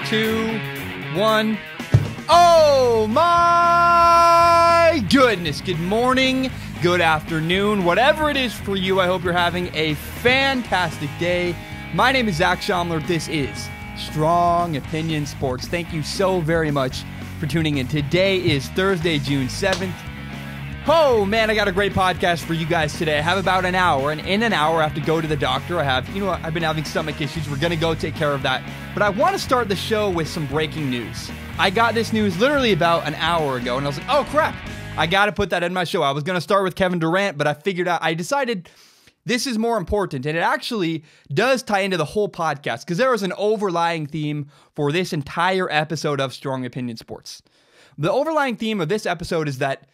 2, 1. Oh my goodness. Good morning, good afternoon, whatever it is for you. I hope you're having a fantastic day. My name is Zach Schomler. This is Strong Opinion Sports. Thank you so very much for tuning in. Today is Thursday, June 7th. Oh man, I got a great podcast for you guys today. I have about an hour, and in an hour I have to go to the doctor. I've been having stomach issues. We're going to go take care of that. But I want to start the show with some breaking news. I got this news literally about an hour ago, and I was like, oh crap, I got to put that in my show. I was going to start with Kevin Durant, but I decided this is more important, and it actually does tie into the whole podcast because there is an overlying theme for this entire episode of Strong Opinion Sports. The overlying theme of this episode is that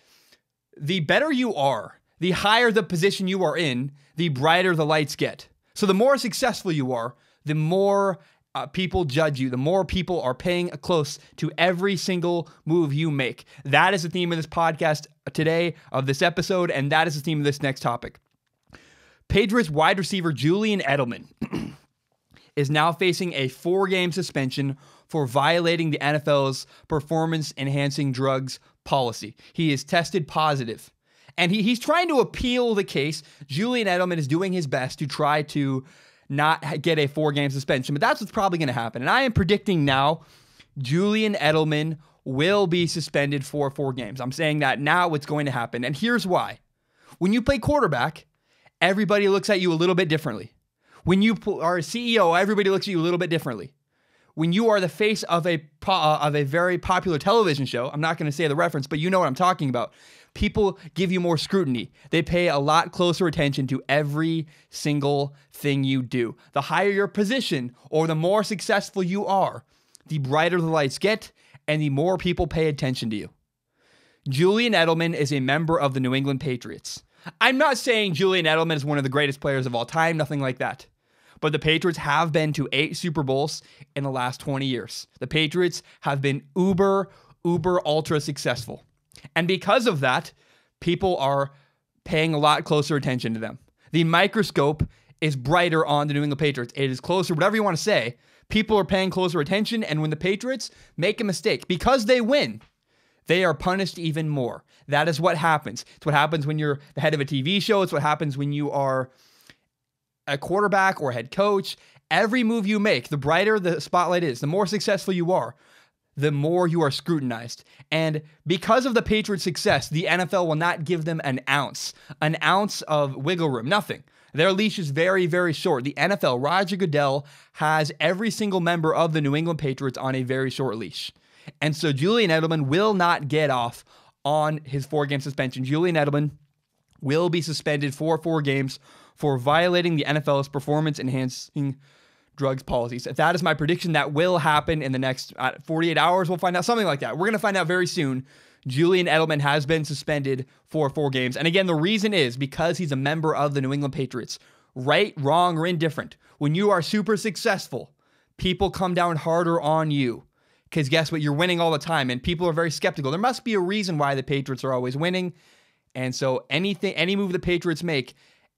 the better you are, the higher the position you are in, the brighter the lights get. So the more successful you are, the more people judge you, the more people are paying close to every single move you make. That is the theme of this podcast today, of this episode, and that is the theme of this next topic. Patriots wide receiver Julian Edelman is now facing a 4-game suspension for violating the NFL's performance-enhancing drugs policy. He is tested positive, and he's trying to appeal the case. Julian Edelman is doing his best to try to not get a 4-game suspension, but that's what's probably going to happen. And I am predicting now Julian Edelman will be suspended for 4 games. I'm saying that now it's going to happen, and here's why. When you play quarterback, everybody looks at you a little bit differently. When you are a CEO, everybody looks at you a little bit differently. When you are the face of a very popular television show, I'm not going to say the reference, but you know what I'm talking about. People give you more scrutiny. They pay a lot closer attention to every single thing you do. The higher your position or the more successful you are, the brighter the lights get and the more people pay attention to you. Julian Edelman is a member of the New England Patriots. I'm not saying Julian Edelman is one of the greatest players of all time, nothing like that. But the Patriots have been to 8 Super Bowls in the last 20 years. The Patriots have been uber, ultra successful. And because of that, people are paying a lot closer attention to them. The microscope is brighter on the New England Patriots. It is closer, whatever you want to say. People are paying closer attention, and when the Patriots make a mistake, because they win, they are punished even more. That is what happens. It's what happens when you're the head of a TV show. It's what happens when you are a quarterback or a head coach. Every move you make, the brighter the spotlight is, the more successful you are, the more you are scrutinized. And because of the Patriots' success, the NFL will not give them an ounce of wiggle room, nothing. Their leash is very, very short. The NFL, Roger Goodell, has every single member of the New England Patriots on a very short leash. And so Julian Edelman will not get off on his 4-game suspension. Julian Edelman will be suspended for 4 games for violating the NFL's performance-enhancing drugs policies. If that is my prediction, that will happen in the next 48 hours. We'll find out, something like that. We're going to find out very soon. Julian Edelman has been suspended for 4 games. And again, the reason is because he's a member of the New England Patriots. Right, wrong, or indifferent. When you are super successful, people come down harder on you. Because guess what? You're winning all the time, and people are very skeptical. There must be a reason why the Patriots are always winning. And so any move the Patriots make,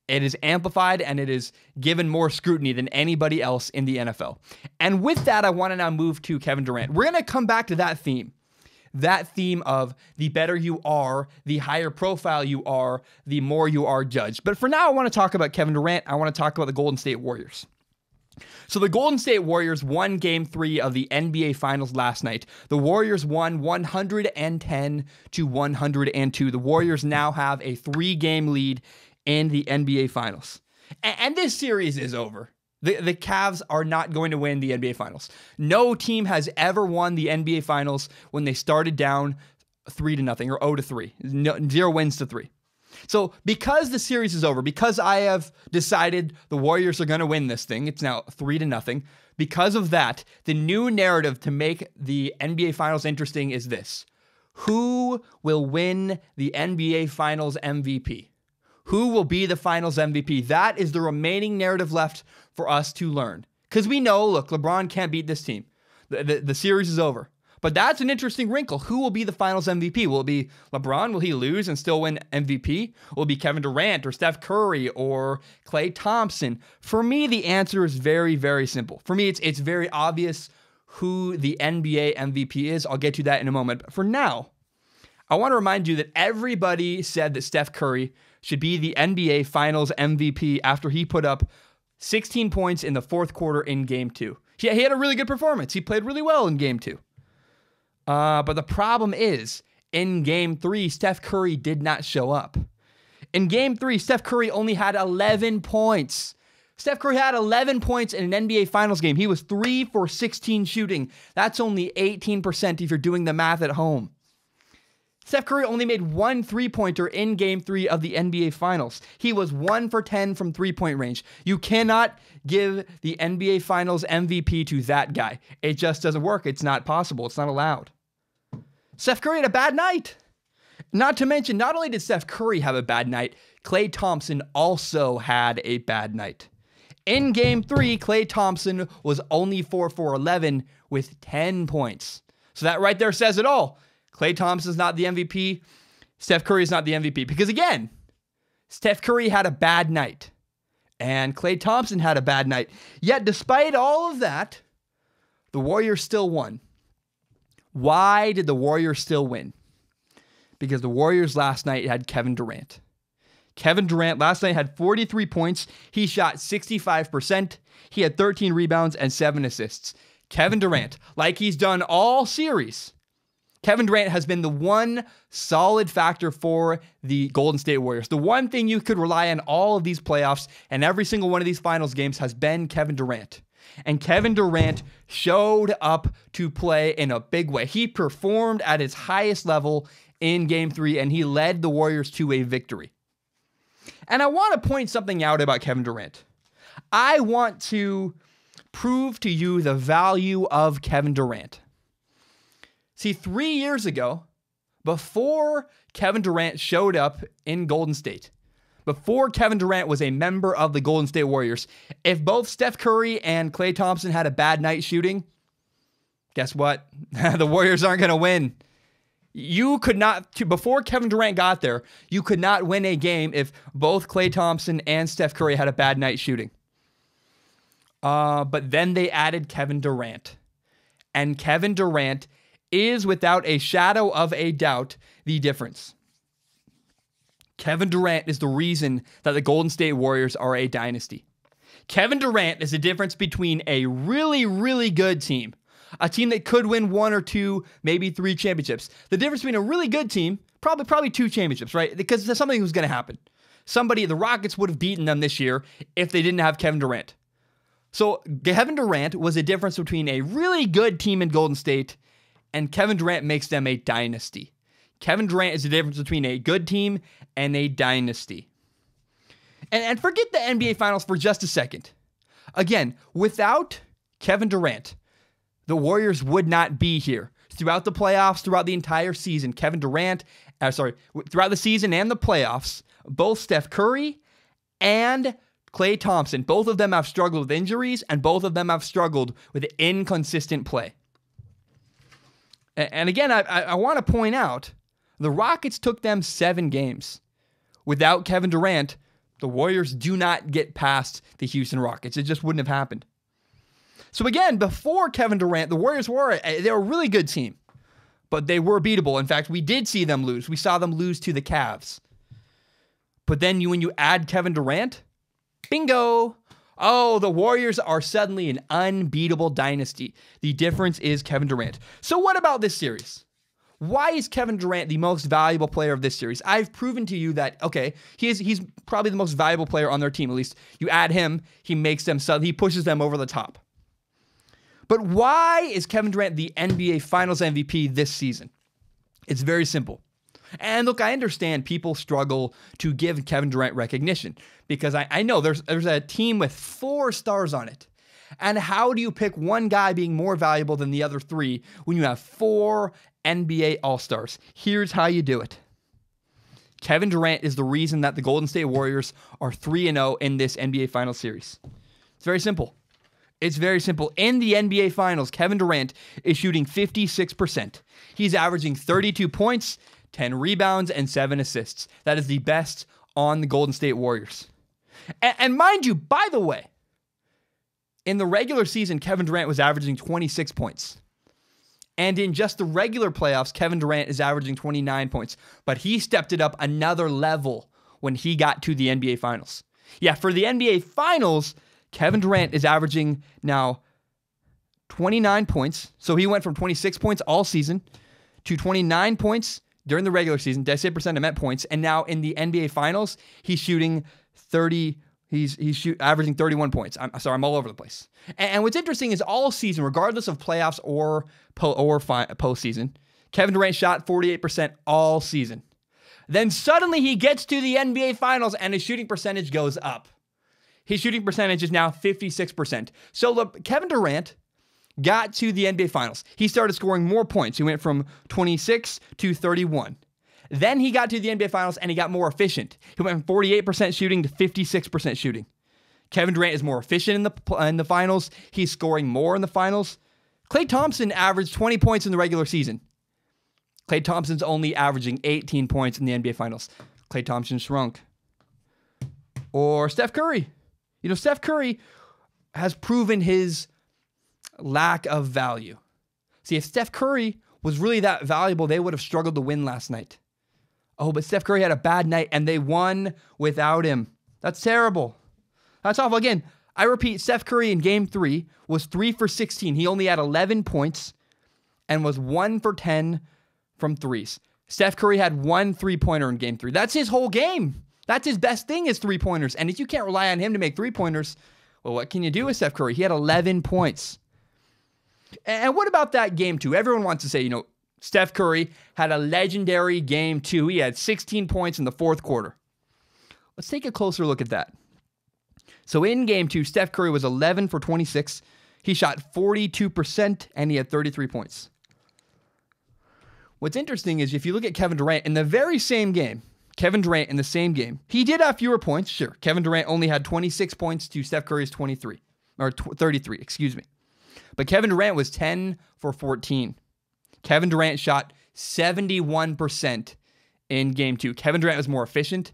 it is amplified and it is given more scrutiny than anybody else in the NFL. And with that, I want to now move to Kevin Durant. We're going to come back to that theme. That theme of the better you are, the higher profile you are, the more you are judged. But for now, I want to talk about Kevin Durant. I want to talk about the Golden State Warriors. So the Golden State Warriors won Game 3 of the NBA Finals last night. The Warriors won 110-102. The Warriors now have a 3-game lead in the NBA Finals. And this series is over. The Cavs are not going to win the NBA Finals. No team has ever won the NBA Finals when they started down 3-0 or 0-3. 0 wins to 3. So because the series is over, because I have decided the Warriors are going to win this thing, it's now 3-0. Because of that, the new narrative to make the NBA Finals interesting is this. Who will win the NBA Finals MVP? Who will be the Finals MVP? That is the remaining narrative left for us to learn. Because we know, look, LeBron can't beat this team. The series is over. But that's an interesting wrinkle. Who will be the Finals MVP? Will it be LeBron? Will he lose and still win MVP? Will it be Kevin Durant or Steph Curry or Klay Thompson? For me, the answer is very, very simple. For me, it's very obvious who the NBA MVP is. I'll get to that in a moment. But for now, I want to remind you that everybody said that Steph Curry should be the NBA Finals MVP after he put up 16 points in the fourth quarter in Game 2. He had a really good performance. He played really well in Game 2. But the problem is, in Game 3, Steph Curry did not show up. In Game 3, Steph Curry only had 11 points. Steph Curry had 11 points in an NBA Finals game. He was 3 for 16 shooting. That's only 18% if you're doing the math at home. Steph Curry only made one three-pointer in Game 3 of the NBA Finals. He was 1 for 10 from three-point range. You cannot give the NBA Finals MVP to that guy. It just doesn't work. It's not possible. It's not allowed. Steph Curry had a bad night. Not to mention, not only did Steph Curry have a bad night, Klay Thompson also had a bad night. In Game 3, Klay Thompson was only 4 for 11 with 10 points. So that right there says it all. Klay Thompson's not the MVP. Steph Curry is not the MVP. Because again, Steph Curry had a bad night. And Klay Thompson had a bad night. Yet despite all of that, the Warriors still won. Why did the Warriors still win? Because the Warriors last night had Kevin Durant. Kevin Durant last night had 43 points. He shot 65%. He had 13 rebounds and 7 assists. Kevin Durant, like he's done all series, Kevin Durant has been the one solid factor for the Golden State Warriors. The one thing you could rely on all of these playoffs and every single one of these finals games has been Kevin Durant. And Kevin Durant showed up to play in a big way. He performed at his highest level in Game 3, and he led the Warriors to a victory. And I want to point something out about Kevin Durant. I want to prove to you the value of Kevin Durant. See, 3 years ago, before Kevin Durant showed up in Golden State, before Kevin Durant was a member of the Golden State Warriors, if both Steph Curry and Klay Thompson had a bad night shooting, guess what? The Warriors aren't going to win. You could not, before Kevin Durant got there, you could not win a game if both Klay Thompson and Steph Curry had a bad night shooting. But then they added Kevin Durant. And Kevin Durant is, without a shadow of a doubt, the difference. Kevin Durant is the reason that the Golden State Warriors are a dynasty. Kevin Durant is the difference between a really, really good team, a team that could win 1 or 2, maybe 3 championships. The difference between a really good team, probably 2 championships, right? Because something was going to happen. The Rockets would have beaten them this year if they didn't have Kevin Durant. So Kevin Durant was a difference between a really good team in Golden State and Kevin Durant makes them a dynasty. Kevin Durant is the difference between a good team and a dynasty. And forget the NBA Finals for just a second. Again, without Kevin Durant, the Warriors would not be here. Throughout the playoffs, throughout the entire season, throughout the season and the playoffs, both Steph Curry and Klay Thompson, both of them have struggled with injuries, and both of them have struggled with inconsistent play. And again, I want to point out, the Rockets took them 7 games. Without Kevin Durant, the Warriors do not get past the Houston Rockets. It just wouldn't have happened. So again, before Kevin Durant, the Warriors were a really good team, but they were beatable. In fact, we did see them lose. We saw them lose to the Cavs. But then when you add Kevin Durant, bingo! Oh, the Warriors are suddenly an unbeatable dynasty. The difference is Kevin Durant. So what about this series? Why is Kevin Durant the most valuable player of this series? I've proven to you that, okay, he's probably the most valuable player on their team. At least you add him, he pushes them over the top. But why is Kevin Durant the NBA Finals MVP this season? It's very simple. And look, I understand people struggle to give Kevin Durant recognition because I know there's a team with 4 stars on it. And how do you pick one guy being more valuable than the other 3 when you have 4 NBA All-Stars? Here's how you do it. Kevin Durant is the reason that the Golden State Warriors are 3-0 in this NBA Finals series. It's very simple. It's very simple. In the NBA Finals, Kevin Durant is shooting 56%. He's averaging 32 points, 10 rebounds, and 7 assists. That is the best on the Golden State Warriors. And mind you, by the way, In the regular season, Kevin Durant was averaging 26 points. And in just the regular playoffs, Kevin Durant is averaging 29 points. But he stepped it up another level when he got to the NBA Finals. Yeah, for the NBA Finals, Kevin Durant is averaging now 29 points. So he went from 26 points all season to 29 points during the regular season. Did I say percent? I meant points. And now in the NBA Finals, he's shooting 30. He's averaging 31 points. I'm sorry, I'm all over the place. And what's interesting is all season, regardless of playoffs or postseason, Kevin Durant shot 48% all season. Then suddenly he gets to the NBA Finals and his shooting percentage goes up. His shooting percentage is now 56%. So Kevin Durant got to the NBA Finals. He started scoring more points. He went from 26 to 31. Then he got to the NBA Finals and he got more efficient. He went from 48% shooting to 56% shooting. Kevin Durant is more efficient in the finals. He's scoring more in the finals. Klay Thompson averaged 20 points in the regular season. Klay Thompson's only averaging 18 points in the NBA Finals. Klay Thompson shrunk. Or Steph Curry. You know, Steph Curry has proven his lack of value. See, if Steph Curry was really that valuable, they would have struggled to win last night. Oh, but Steph Curry had a bad night and they won without him. That's terrible. That's awful. Again, I repeat, Steph Curry in game 3 was 3 for 16. He only had 11 points and was 1 for 10 from threes. Steph Curry had 1 3-pointer in game 3. That's his whole game. That's his best thing is 3-pointers. And if you can't rely on him to make 3-pointers, well, what can you do with Steph Curry? He had 11 points. And what about that game 2? Everyone wants to say, you know, Steph Curry had a legendary game 2. He had 16 points in the fourth quarter. Let's take a closer look at that. So in game 2, Steph Curry was 11 for 26. He shot 42% and he had 33 points. What's interesting is if you look at Kevin Durant in the very same game, he did have fewer points, sure. Kevin Durant only had 26 points to Steph Curry's 33, or 33, excuse me. But Kevin Durant was 10 for 14. Kevin Durant shot 71% in game 2. Kevin Durant was more efficient,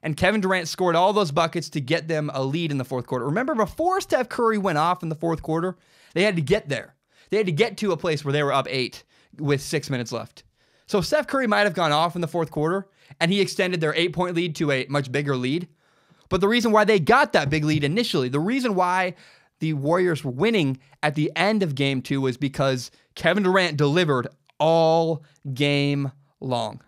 and Kevin Durant scored all those buckets to get them a lead in the fourth quarter. Remember, before Steph Curry went off in the fourth quarter, they had to get there. They had to get to a place where they were up 8 with 6 minutes left. So Steph Curry might have gone off in the fourth quarter, and he extended their 8-point lead to a much bigger lead. But the reason why they got that big lead initially, the reason why the Warriors were winning at the end of game 2 was because Kevin Durant delivered all game long.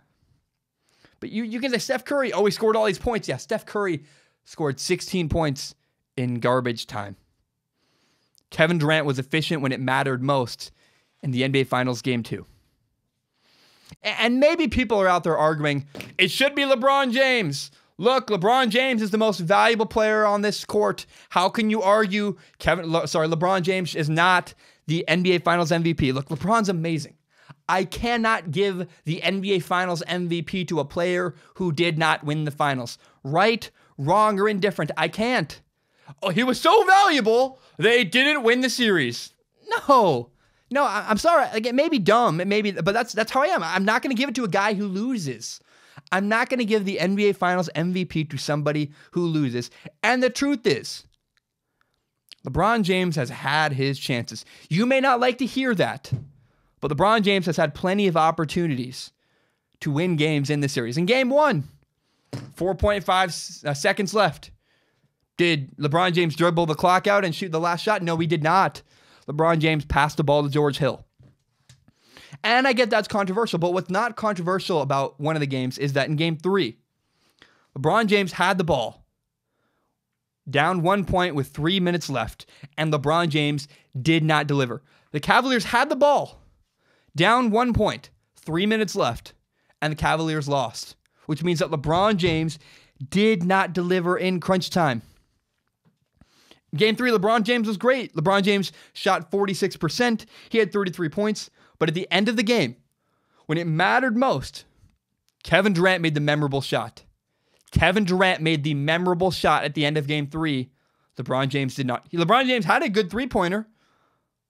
But you can say Steph Curry always scored all these points. Yeah, Steph Curry scored 16 points in garbage time. Kevin Durant was efficient when it mattered most in the NBA Finals game 2. And maybe people are out there arguing, it should be LeBron James. Look, LeBron James is the most valuable player on this court. How can you argue LeBron James is not the NBA Finals MVP? Look, LeBron's amazing. I cannot give the NBA Finals MVP to a player who did not win the finals. Right, wrong, or indifferent, I can't. Oh, he was so valuable, they didn't win the series. No, I'm sorry. Like, it may be dumb, but that's how I am. I'm not going to give it to a guy who loses. I'm not going to give the NBA Finals MVP to somebody who loses. And the truth is, LeBron James has had his chances. You may not like to hear that, but LeBron James has had plenty of opportunities to win games in this series. In game 1, 4.5 seconds left. Did LeBron James dribble the clock out and shoot the last shot? No, he did not. LeBron James passed the ball to George Hill. And I get that's controversial, but what's not controversial about one of the games is that in game 3, LeBron James had the ball, down 1 point with 3 minutes left, and LeBron James did not deliver. The Cavaliers had the ball, down 1 point, 3 minutes left, and the Cavaliers lost, which means that LeBron James did not deliver in crunch time. Game 3, LeBron James was great. LeBron James shot 46%. He had 33 points. But at the end of the game, when it mattered most, Kevin Durant made the memorable shot. Kevin Durant made the memorable shot at the end of game 3. LeBron James did not. LeBron James had a good 3-pointer,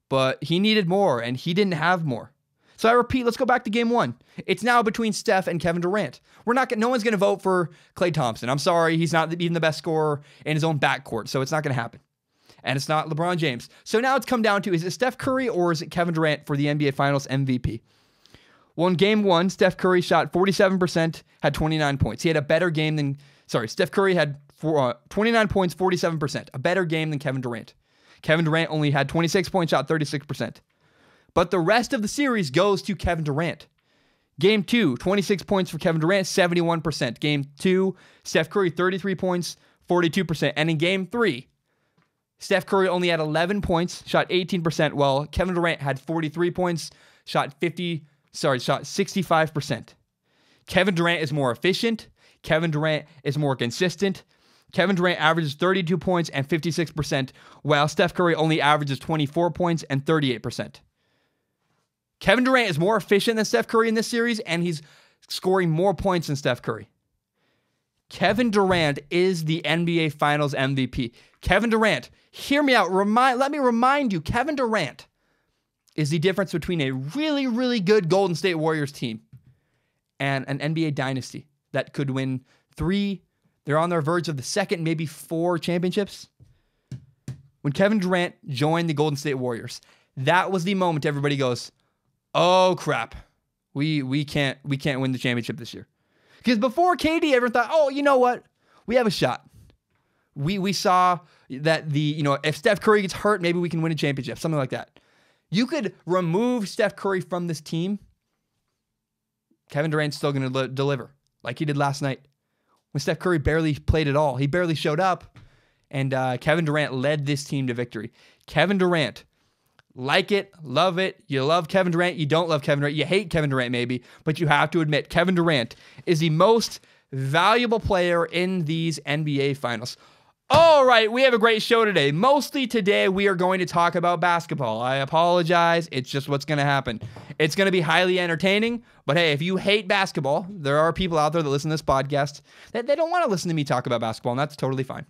but he needed more, and he didn't have more. So I repeat, let's go back to game 1. It's now between Steph and Kevin Durant. No one's going to vote for Klay Thompson. I'm sorry, he's not even the best scorer in his own backcourt, so it's not going to happen. and it's not LeBron James. So now it's come down to, is it Steph Curry or is it Kevin Durant for the NBA Finals MVP? Well, in game one, Steph Curry shot 47%, had 29 points. He had a better game than, Steph Curry had 29 points, 47%, a better game than Kevin Durant. Kevin Durant only had 26 points, shot 36%. But the rest of the series goes to Kevin Durant. Game 2, 26 points for Kevin Durant, 71%. Game 2, Steph Curry, 33 points, 42%. And in Game 3, Steph Curry only had 11 points, shot 18%, while Kevin Durant had 43 points, shot 65%. Kevin Durant is more efficient. Kevin Durant is more consistent. Kevin Durant averages 32 points and 56%, while Steph Curry only averages 24 points and 38%. Kevin Durant is more efficient than Steph Curry in this series, and he's scoring more points than Steph Curry. Kevin Durant is the NBA Finals MVP. Kevin Durant, hear me out. Let me remind you, Kevin Durant is the difference between a really, really good Golden State Warriors team and an NBA dynasty that could win 3. They're on their verge of the second, maybe 4 championships. When Kevin Durant joined the Golden State Warriors, that was the moment everybody goes, oh crap, we can't win the championship this year. Because before KD, everyone thought, oh, you know what? We have a shot. We saw that if Steph Curry gets hurt, maybe we can win a championship, something like that. You could remove Steph Curry from this team. Kevin Durant's still going to deliver like he did last night. When Steph Curry barely played at all. He barely showed up. And Kevin Durant led this team to victory. Kevin Durant, like it, love it. You love Kevin Durant. You don't love Kevin Durant. You hate Kevin Durant maybe. But you have to admit, Kevin Durant is the most valuable player in these NBA Finals. All right, we have a great show today. Mostly today, we are going to talk about basketball. I apologize. It's just what's going to happen. It's going to be highly entertaining. But hey, if you hate basketball, there are people out there that listen to this podcast that they don't want to listen to me talk about basketball, and that's totally fine.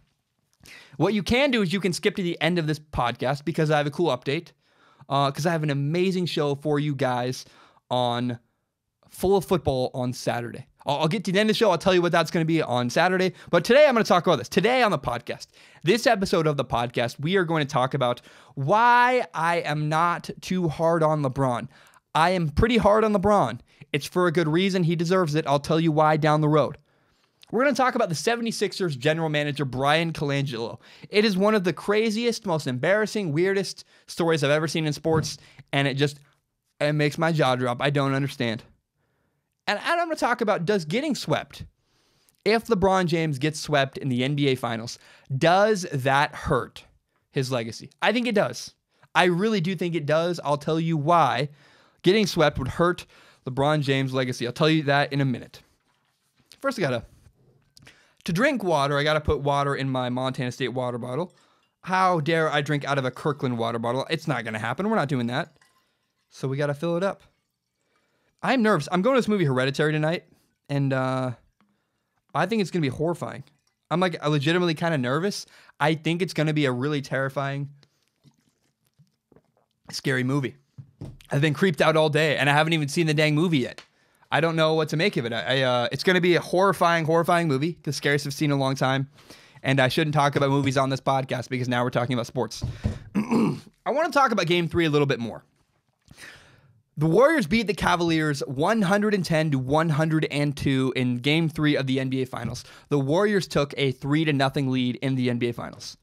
What you can do is you can skip to the end of this podcast because I have a cool update. Because I have an amazing show for you guys on full of football on Saturday. I'll get to the end of the show. I'll tell you what that's going to be on Saturday. But today I'm going to talk about this. Today on the podcast, this episode of the podcast, we are going to talk about why I am not too hard on LeBron. I am pretty hard on LeBron. It's for a good reason. He deserves it. I'll tell you why down the road. We're going to talk about the 76ers general manager, Brian Colangelo. It is one of the craziest, most embarrassing, weirdest stories I've ever seen in sports, and it makes my jaw drop. I don't understand. And I'm going to talk about, does getting swept, if LeBron James gets swept in the NBA Finals, does that hurt his legacy? I think it does. I really do think it does. I'll tell you why getting swept would hurt LeBron James' legacy. I'll tell you that in a minute. First, to drink water, I got to put water in my Montana State water bottle. How dare I drink out of a Kirkland water bottle? It's not going to happen. We're not doing that. So we got to fill it up. I'm nervous. I'm going to this movie Hereditary tonight, and I think it's going to be horrifying. I'm legitimately kind of nervous. I think it's going to be a really terrifying, scary movie. I've been creeped out all day, and I haven't even seen the dang movie yet. I don't know what to make of it. It's going to be a horrifying movie, the scariest I've seen in a long time, and I shouldn't talk about movies on this podcast because now we're talking about sports. I want to talk about Game 3 a little bit more. The Warriors beat the Cavaliers 110-102 in Game 3 of the NBA Finals. The Warriors took a 3-0 lead in the NBA Finals.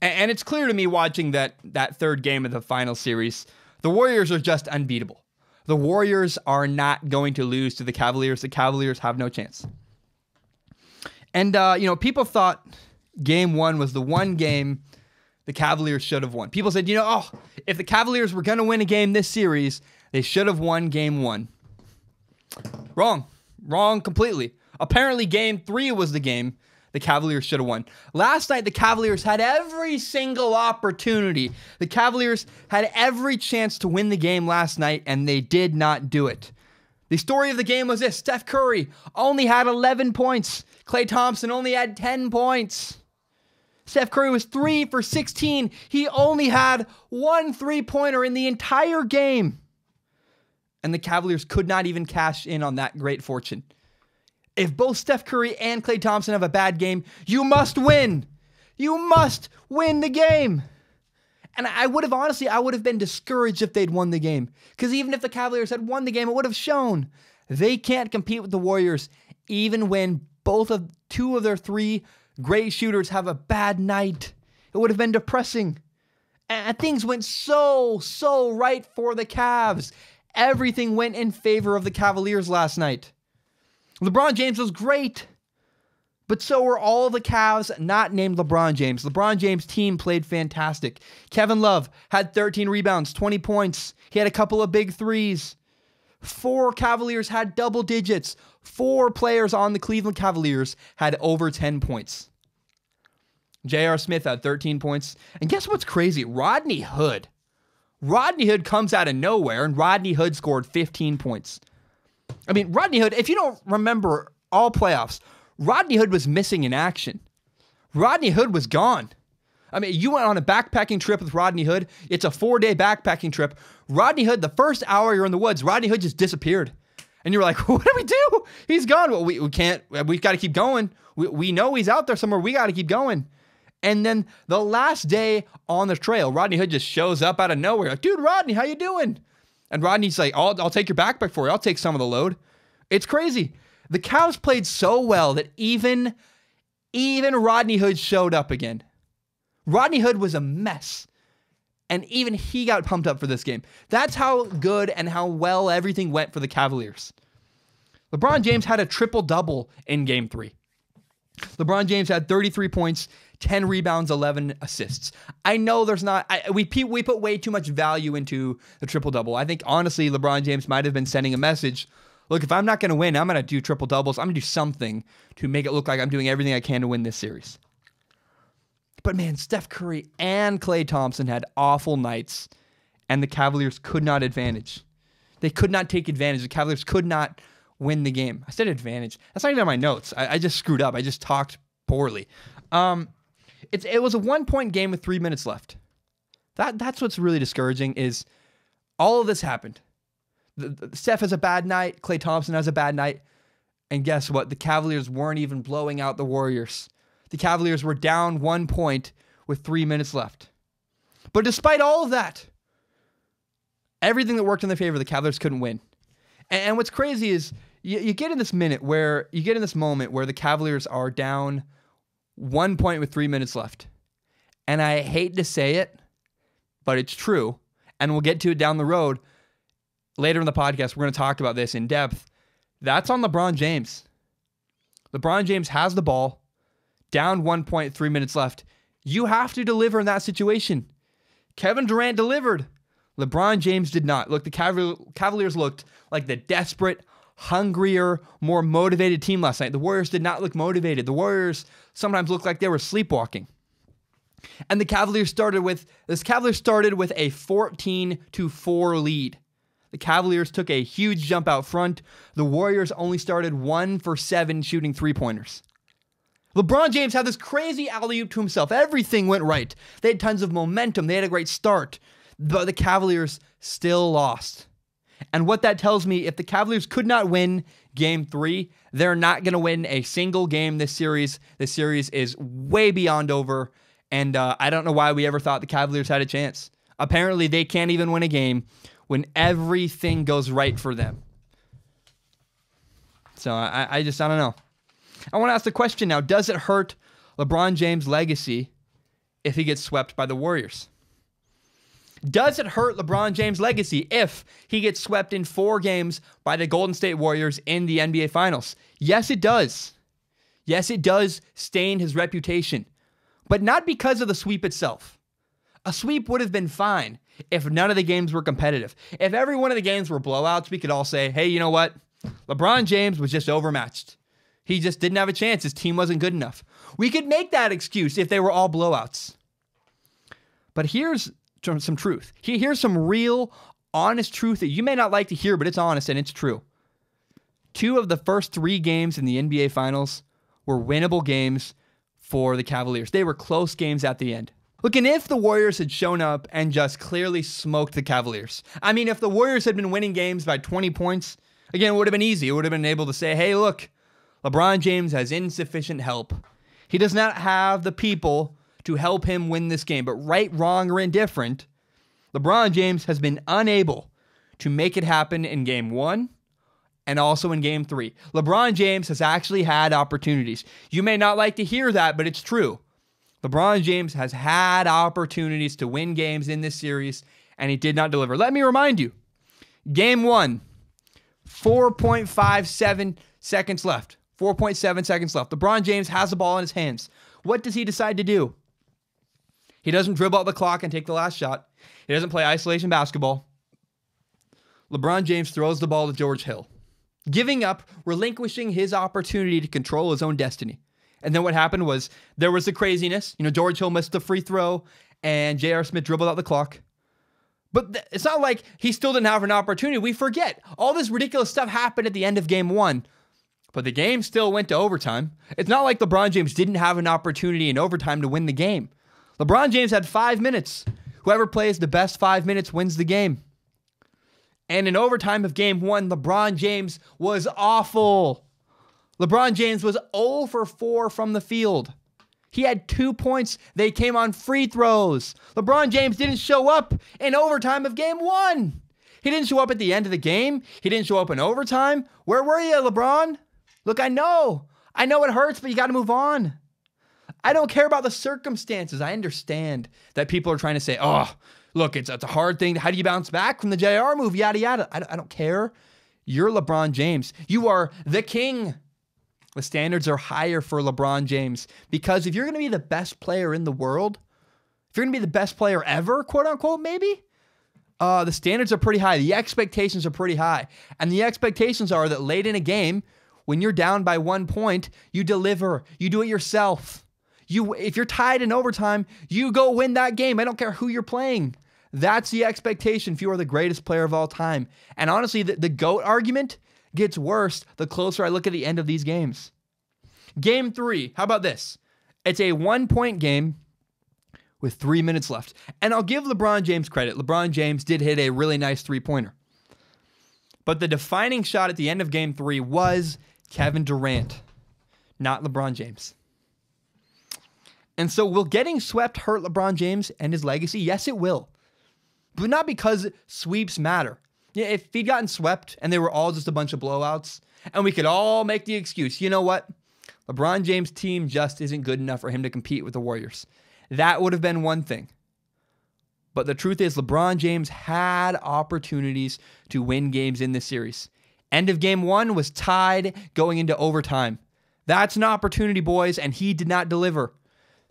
And it's clear to me watching that third game of the final series, the Warriors are just unbeatable. The Warriors are not going to lose to the Cavaliers. The Cavaliers have no chance. And, people thought Game 1 was the one game the Cavaliers should have won. People said, if the Cavaliers were going to win a game this series, they should have won Game 1. Wrong completely. Apparently Game 3 was the game the Cavaliers should have won. Last night, the Cavaliers had every single opportunity. The Cavaliers had every chance to win the game last night, and they did not do it. The story of the game was this. Steph Curry only had 11 points. Klay Thompson only had 10 points. Steph Curry was 3 for 16. He only had 1 3-pointer in the entire game. And the Cavaliers could not even cash in on that great fortune. If both Steph Curry and Klay Thompson have a bad game, you must win. You must win the game. And I would have been discouraged if they'd won the game. Because even if the Cavaliers had won the game, it would have shown they can't compete with the Warriors, even when two of their three great shooters have a bad night. It would have been depressing. And things went so right for the Cavs. Everything went in favor of the Cavaliers last night. LeBron James was great. But so were all the Cavs not named LeBron James. LeBron James' team played fantastic. Kevin Love had 13 rebounds, 20 points. He had a couple of big threes. 4 Cavaliers had double digits. 4 players on the Cleveland Cavaliers had over 10 points. J.R. Smith had 13 points. And guess what's crazy? Rodney Hood. Rodney Hood comes out of nowhere, and Rodney Hood scored 15 points. I mean, Rodney Hood, if you don't remember all playoffs, Rodney Hood was missing in action. Rodney Hood was gone. I mean, you went on a backpacking trip with Rodney Hood. It's a 4-day backpacking trip. Rodney Hood, the first hour you're in the woods, Rodney Hood just disappeared. And you're like, what do we do? He's gone. Well, we can't. We've got to keep going. We know he's out there somewhere. We got to keep going. And then the last day on the trail, Rodney Hood just shows up out of nowhere. Like, dude, Rodney, how you doing? And Rodney's like, I'll take your backpack for you. I'll take some of the load. It's crazy. The Cavs played so well that even Rodney Hood showed up again. Rodney Hood was a mess. And even he got pumped up for this game. That's how good and how well everything went for the Cavaliers. LeBron James had a triple-double in Game 3. LeBron James had 33 points, 10 rebounds, 11 assists. I know there's not... we put way too much value into the triple-double. I think, honestly, LeBron James might have been sending a message. Look, if I'm not going to win, I'm going to do triple-doubles. I'm going to do something to make it look like I'm doing everything I can to win this series. But man, Steph Curry and Klay Thompson had awful nights, and the Cavaliers could not advantage. They could not take advantage. The Cavaliers could not win the game. I said advantage. That's not even on my notes. I just screwed up. I just talked poorly. It was a 1-point game with 3 minutes left. That's what's really discouraging is all of this happened. Steph has a bad night. Klay Thompson has a bad night. And guess what? The Cavaliers weren't even blowing out the Warriors. The Cavaliers were down 1 point with 3 minutes left. But despite all of that, everything that worked in their favor, the Cavaliers couldn't win. And what's crazy is you get in this moment where the Cavaliers are down 1 point with 3 minutes left. And I hate to say it, but it's true. And we'll get to it down the road. Later in the podcast, we're going to talk about this in depth. That's on LeBron James. LeBron James has the ball, down 1 point, 3 minutes left. You have to deliver in that situation. Kevin Durant delivered. LeBron James did not. Look, the Cavaliers looked like the desperate, hungrier, more motivated team last night. The Warriors did not look motivated. The Warriors sometimes looked like they were sleepwalking. And the Cavaliers started with a 14-4 lead. The Cavaliers took a huge jump out front. The Warriors only started 1 for 7 shooting three-pointers. LeBron James had this crazy alley-oop to himself. Everything went right. They had tons of momentum. They had a great start. But the Cavaliers still lost. And what that tells me, if the Cavaliers could not win Game 3, they're not going to win a single game this series. This series is way beyond over. And I don't know why we ever thought the Cavaliers had a chance. Apparently, they can't even win a game when everything goes right for them. So I don't know. I want to ask the question now, does it hurt LeBron James' legacy if he gets swept by the Warriors? Does it hurt LeBron James' legacy if he gets swept in 4 games by the Golden State Warriors in the NBA Finals? Yes, it does. Yes, it does stain his reputation. But not because of the sweep itself. A sweep would have been fine if none of the games were competitive. If every one of the games were blowouts, we could all say, hey, you know what? LeBron James was just overmatched. He just didn't have a chance. His team wasn't good enough. We could make that excuse if they were all blowouts. But here's some truth. Here's some real, honest truth that you may not like to hear, but it's honest and it's true. 2 of the first 3 games in the NBA Finals were winnable games for the Cavaliers. They were close games at the end. Look, and if the Warriors had shown up and just clearly smoked the Cavaliers, I mean, if the Warriors had been winning games by 20 points, again, it would have been easy. It would have been able to say, hey, look, LeBron James has insufficient help. He does not have the people to help him win this game. But right, wrong, or indifferent, LeBron James has been unable to make it happen in Game 1 and also in Game 3. LeBron James has actually had opportunities. You may not like to hear that, but it's true. LeBron James has had opportunities to win games in this series, and he did not deliver. Let me remind you, Game 1, 4.57 seconds left. 4.7 seconds left. LeBron James has the ball in his hands. What does he decide to do? He doesn't dribble out the clock and take the last shot. He doesn't play isolation basketball. LeBron James throws the ball to George Hill, giving up, relinquishing his opportunity to control his own destiny. And then what happened was there was the craziness. George Hill missed the free throw and J.R. Smith dribbled out the clock. But it's not like he still didn't have an opportunity. We forget. All this ridiculous stuff happened at the end of Game 1. But the game still went to overtime. It's not like LeBron James didn't have an opportunity in overtime to win the game. LeBron James had 5 minutes. Whoever plays the best 5 minutes wins the game. And in overtime of Game 1, LeBron James was awful. LeBron James was 0 for 4 from the field. He had 2 points. They came on free throws. LeBron James didn't show up in overtime of Game 1. He didn't show up at the end of the game. He didn't show up in overtime. Where were you, LeBron? Look, I know it hurts, but you got to move on. I don't care about the circumstances. I understand that people are trying to say, oh, look, it's a hard thing. How do you bounce back from the JR move? Yada, yada. I don't care. You're LeBron James. You are the king. The standards are higher for LeBron James because if you're going to be the best player in the world, if you're going to be the best player ever, quote unquote, maybe, the standards are pretty high. The expectations are pretty high. And the expectations are that late in a game, when you're down by 1 point, you deliver. You do it yourself. If you're tied in overtime, you go win that game. I don't care who you're playing. That's the expectation if you are the greatest player of all time. And honestly, the GOAT argument gets worse the closer I look at the end of these games. Game 3, how about this? It's a 1-point game with 3 minutes left. And I'll give LeBron James credit. LeBron James did hit a really nice three-pointer. But the defining shot at the end of Game 3 was Kevin Durant, not LeBron James. And so will getting swept hurt LeBron James and his legacy? Yes, it will. But not because sweeps matter. Yeah, if he'd gotten swept and they were all just a bunch of blowouts, and we could all make the excuse, you know what? LeBron James' team just isn't good enough for him to compete with the Warriors. That would have been one thing. But the truth is, LeBron James had opportunities to win games in this series. End of Game 1 was tied going into overtime. That's an opportunity, boys, and he did not deliver.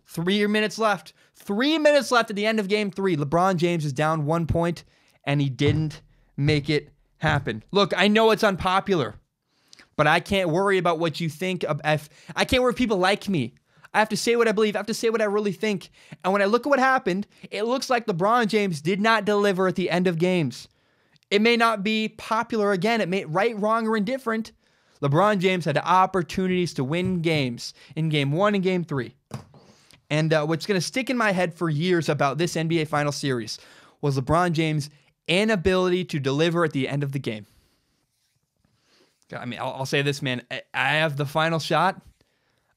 3 minutes left. 3 minutes left at the end of Game 3. LeBron James is down 1 point, and he didn't make it happen. Look, I know it's unpopular, but I can't worry about what you think. I can't worry if people like me. I have to say what I believe. I have to say what I really think. And when I look at what happened, it looks like LeBron James did not deliver at the end of games. It may not be popular again. It may right, wrong, or indifferent. LeBron James had opportunities to win games in Game 1 and Game 3. And what's going to stick in my head for years about this NBA Finals series was LeBron James' inability to deliver at the end of the game. I mean, I'll say this, man. I have the final shot.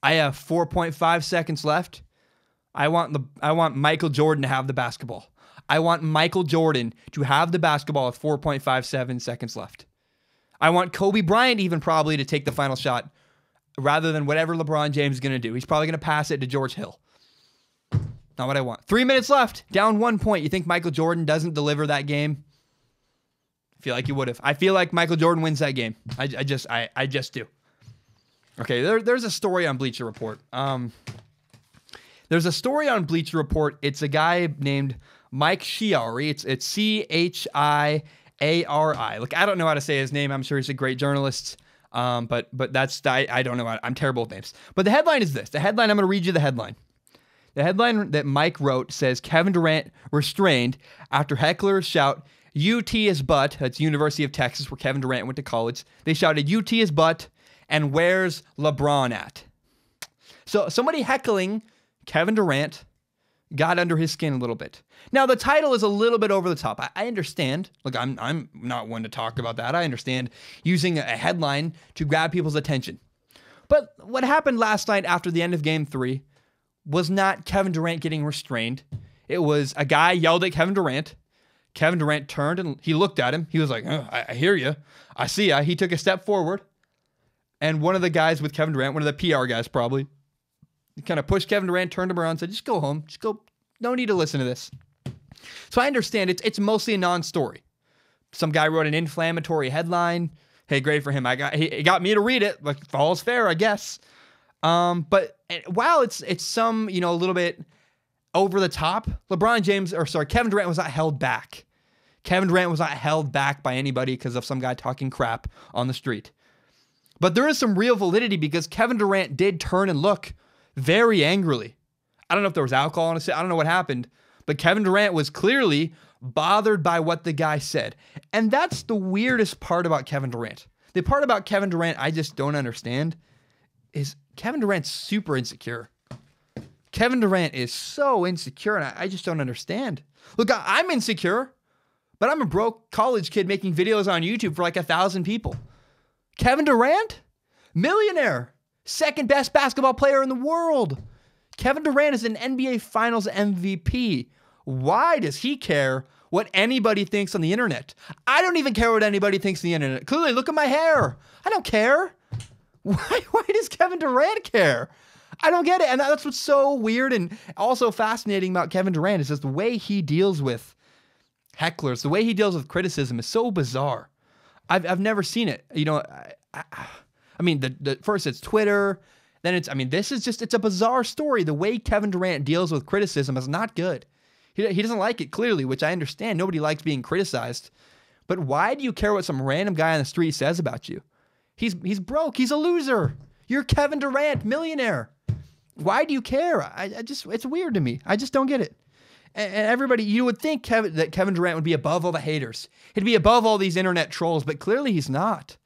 I have 4.5 seconds left. I want Michael Jordan to have the basketball. I want Michael Jordan to have the basketball with 4.57 seconds left. I want Kobe Bryant even probably to take the final shot rather than whatever LeBron James is going to do. He's probably going to pass it to George Hill. Not what I want. 3 minutes left, down 1 point. You think Michael Jordan doesn't deliver that game? I feel like he would have. I feel like Michael Jordan wins that game. I just do. Okay, there's a story on Bleacher Report. There's a story on Bleacher Report. It's a guy named Mike Chiari. It's Chiari. Look, I don't know how to say his name. I'm sure he's a great journalist. But I don't know. I'm terrible with names. But the headline is this. I'm going to read you the headline. The headline that Mike wrote says, Kevin Durant restrained after hecklers shout, UT is butt. That's University of Texas, where Kevin Durant went to college. They shouted, UT is butt, and where's LeBron at? So somebody heckling Kevin Durant got under his skin a little bit. Now, the title is a little bit over the top. I understand. Look, I'm not one to talk about that. I understand using a headline to grab people's attention. But what happened last night after the end of Game 3 was not Kevin Durant getting restrained. It was a guy yelled at Kevin Durant. Kevin Durant turned and he looked at him. He was like, oh, I hear you. I see ya. He took a step forward. And one of the guys with Kevin Durant, one of the PR guys probably, kind of pushed Kevin Durant, turned him around and said, just go home. Just go. No need to listen to this. So I understand it's mostly a non-story. Some guy wrote an inflammatory headline. Hey, great for him. He got me to read it. Like, all's fair, I guess. But while it's some, a little bit over the top, Kevin Durant was not held back. Kevin Durant was not held back by anybody because of some guy talking crap on the street. But there is some real validity because Kevin Durant did turn and look very angrily. I don't know if there was alcohol on his face. I don't know what happened. But Kevin Durant was clearly bothered by what the guy said. And that's the weirdest part about Kevin Durant. The part about Kevin Durant I just don't understand is Kevin Durant's super insecure. Kevin Durant is so insecure, and I just don't understand. Look, I'm insecure, but I'm a broke college kid making videos on YouTube for like 1,000 people. Kevin Durant? Millionaire. Second best basketball player in the world. Kevin Durant is an NBA Finals MVP. Why does he care what anybody thinks on the internet? I don't even care what anybody thinks on the internet. Clearly, look at my hair. I don't care. Why does Kevin Durant care? I don't get it. And that's what's so weird and also fascinating about Kevin Durant is just the way he deals with hecklers, the way he deals with criticism is so bizarre. I've never seen it. First it's Twitter, then it's a bizarre story. The way Kevin Durant deals with criticism is not good. He doesn't like it, clearly, which I understand. Nobody likes being criticized. But why do you care what some random guy on the street says about you? He's broke. He's a loser. You're Kevin Durant, millionaire. Why do you care? It's weird to me. I just don't get it. And everybody, you would think that Kevin Durant would be above all the haters. He'd be above all these internet trolls, but clearly he's not.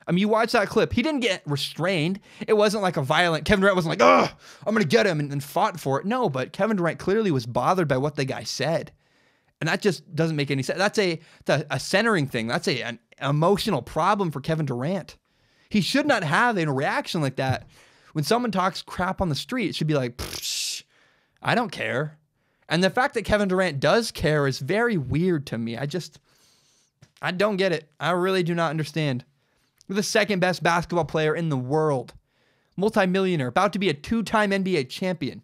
You watch that clip. He didn't get restrained. It wasn't like a violent... Kevin Durant wasn't like, oh, I'm going to get him and fought for it. No, but Kevin Durant clearly was bothered by what the guy said. And that just doesn't make any sense. That's a centering thing. That's an emotional problem for Kevin Durant. He should not have a reaction like that. When someone talks crap on the street, it should be like, I don't care. And the fact that Kevin Durant does care is very weird to me. I don't get it. I really do not understand. We're the second best basketball player in the world. Multi-millionaire, about to be a 2-time NBA champion.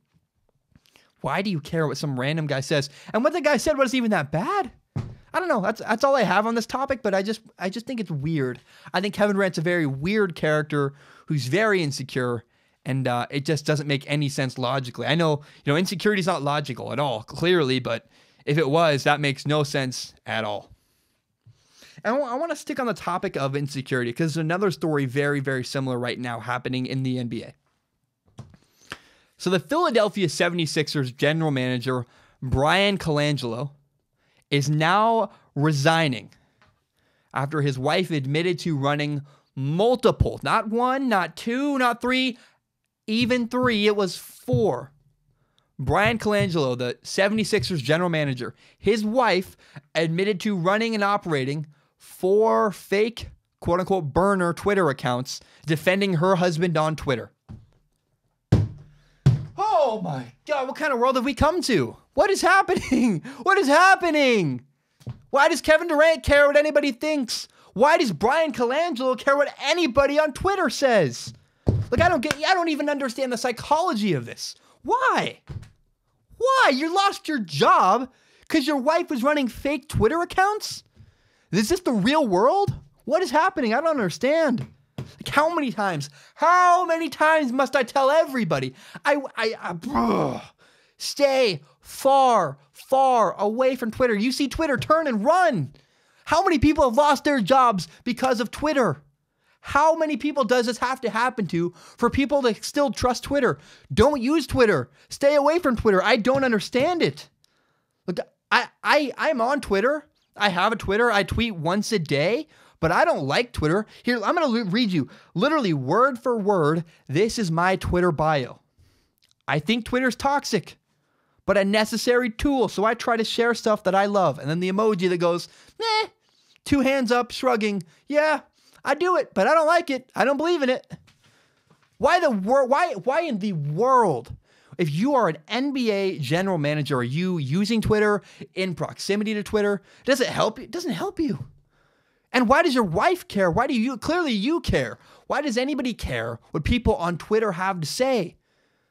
Why do you care what some random guy says? And what the guy said wasn't even that bad. I don't know. That's all I have on this topic, but I just think it's weird. I think Kevin Durant's a very weird character who's very insecure, and it just doesn't make any sense logically. I know, insecurity is not logical at all, clearly, but if it was, that makes no sense at all. And I want to stick on the topic of insecurity because there's another story very, very similar right now happening in the NBA. So the Philadelphia 76ers general manager, Bryan Colangelo, is now resigning after his wife admitted to running multiple, not one, not two, not three, even three, it was 4. Bryan Colangelo, the 76ers general manager, his wife admitted to running and operating 4 fake, quote-unquote, burner Twitter accounts defending her husband on Twitter. Oh my God, what kind of world have we come to? What is happening? What is happening? Why does Kevin Durant care what anybody thinks? Why does Bryan Colangelo care what anybody on Twitter says? Like, I don't even understand the psychology of this. Why? Why? You lost your job because your wife was running fake Twitter accounts? Is this the real world? What is happening? I don't understand. Like, how many times must I tell everybody? Stay far, far away from Twitter. You see Twitter, turn and run. How many people have lost their jobs because of Twitter? How many people does this have to happen to for people to still trust Twitter? Don't use Twitter. Stay away from Twitter. I don't understand it. Look, I'm on Twitter. I have a Twitter. I tweet once a day, but I don't like Twitter. Here, I'm going to read you literally word for word. This is my Twitter bio. I think Twitter's toxic, but a necessary tool. So I try to share stuff that I love. And then the emoji that goes, 2 hands up, shrugging. Yeah, I do it, but I don't like it. I don't believe in it. Why in the world? If you are an NBA general manager, are you using Twitter in proximity to Twitter? Does it help you? It doesn't help you. And why does your wife care? Why do you? Clearly you care. Why does anybody care what people on Twitter have to say?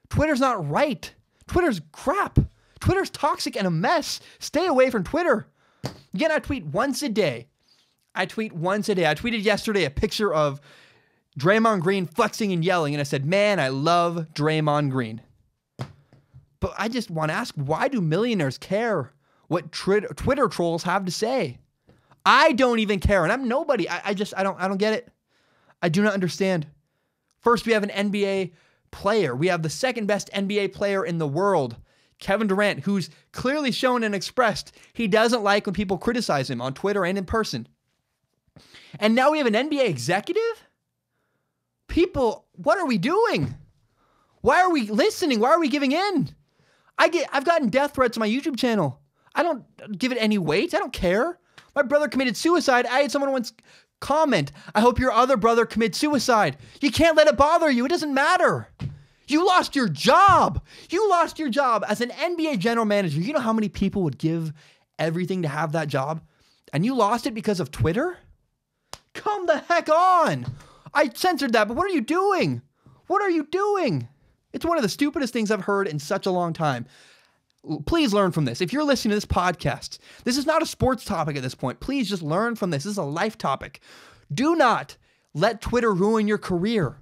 Twitter's not right. Twitter's crap. Twitter's toxic and a mess. Stay away from Twitter. Again, I tweet once a day. I tweeted yesterday a picture of Draymond Green flexing and yelling, and I said, man, I love Draymond Green. But I just want to ask, why do millionaires care what Twitter trolls have to say? I don't even care, and I'm nobody. I don't get it. I do not understand. First, we have an NBA player. We have the second best NBA player in the world, Kevin Durant, who's clearly shown and expressed he doesn't like when people criticize him on Twitter and in person. And now we have an NBA executive? People, what are we doing? Why are we listening? Why are we giving in? I've gotten death threats on my YouTube channel. I don't give it any weight. I don't care. My brother committed suicide. I had someone once comment, I hope your other brother commits suicide. You can't let it bother you. It doesn't matter. You lost your job. You lost your job as an NBA general manager. You know how many people would give everything to have that job? And you lost it because of Twitter? Come the heck on. I censored that, but what are you doing? What are you doing? It's one of the stupidest things I've heard in such a long time. Please learn from this. If you're listening to this podcast, this is not a sports topic at this point. Please just learn from this. This is a life topic. Do not let Twitter ruin your career.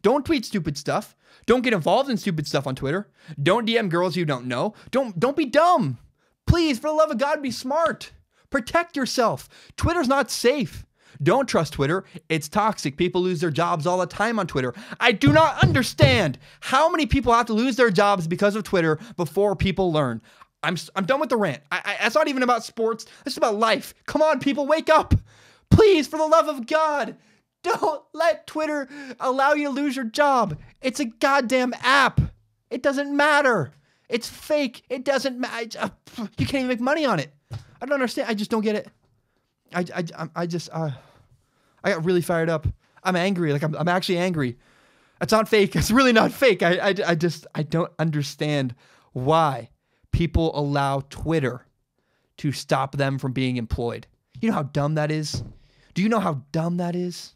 Don't tweet stupid stuff. Don't get involved in stupid stuff on Twitter. Don't DM girls you don't know. Don't be dumb. Please, for the love of God, be smart. Protect yourself. Twitter's not safe. Don't trust Twitter. It's toxic. People lose their jobs all the time on Twitter. I do not understand how many people have to lose their jobs because of Twitter before people learn. I'm done with the rant. It's not even about sports. It's about life. Come on, people, wake up. Please, for the love of God, don't let Twitter allow you to lose your job. It's a goddamn app. It doesn't matter. It's fake. It doesn't matter. You can't even make money on it. I don't understand. I just don't get it. I got really fired up. I'm angry. Like I'm actually angry. It's not fake. It's really not fake. I don't understand why people allow Twitter to stop them from being employed. You know how dumb that is? Do you know how dumb that is?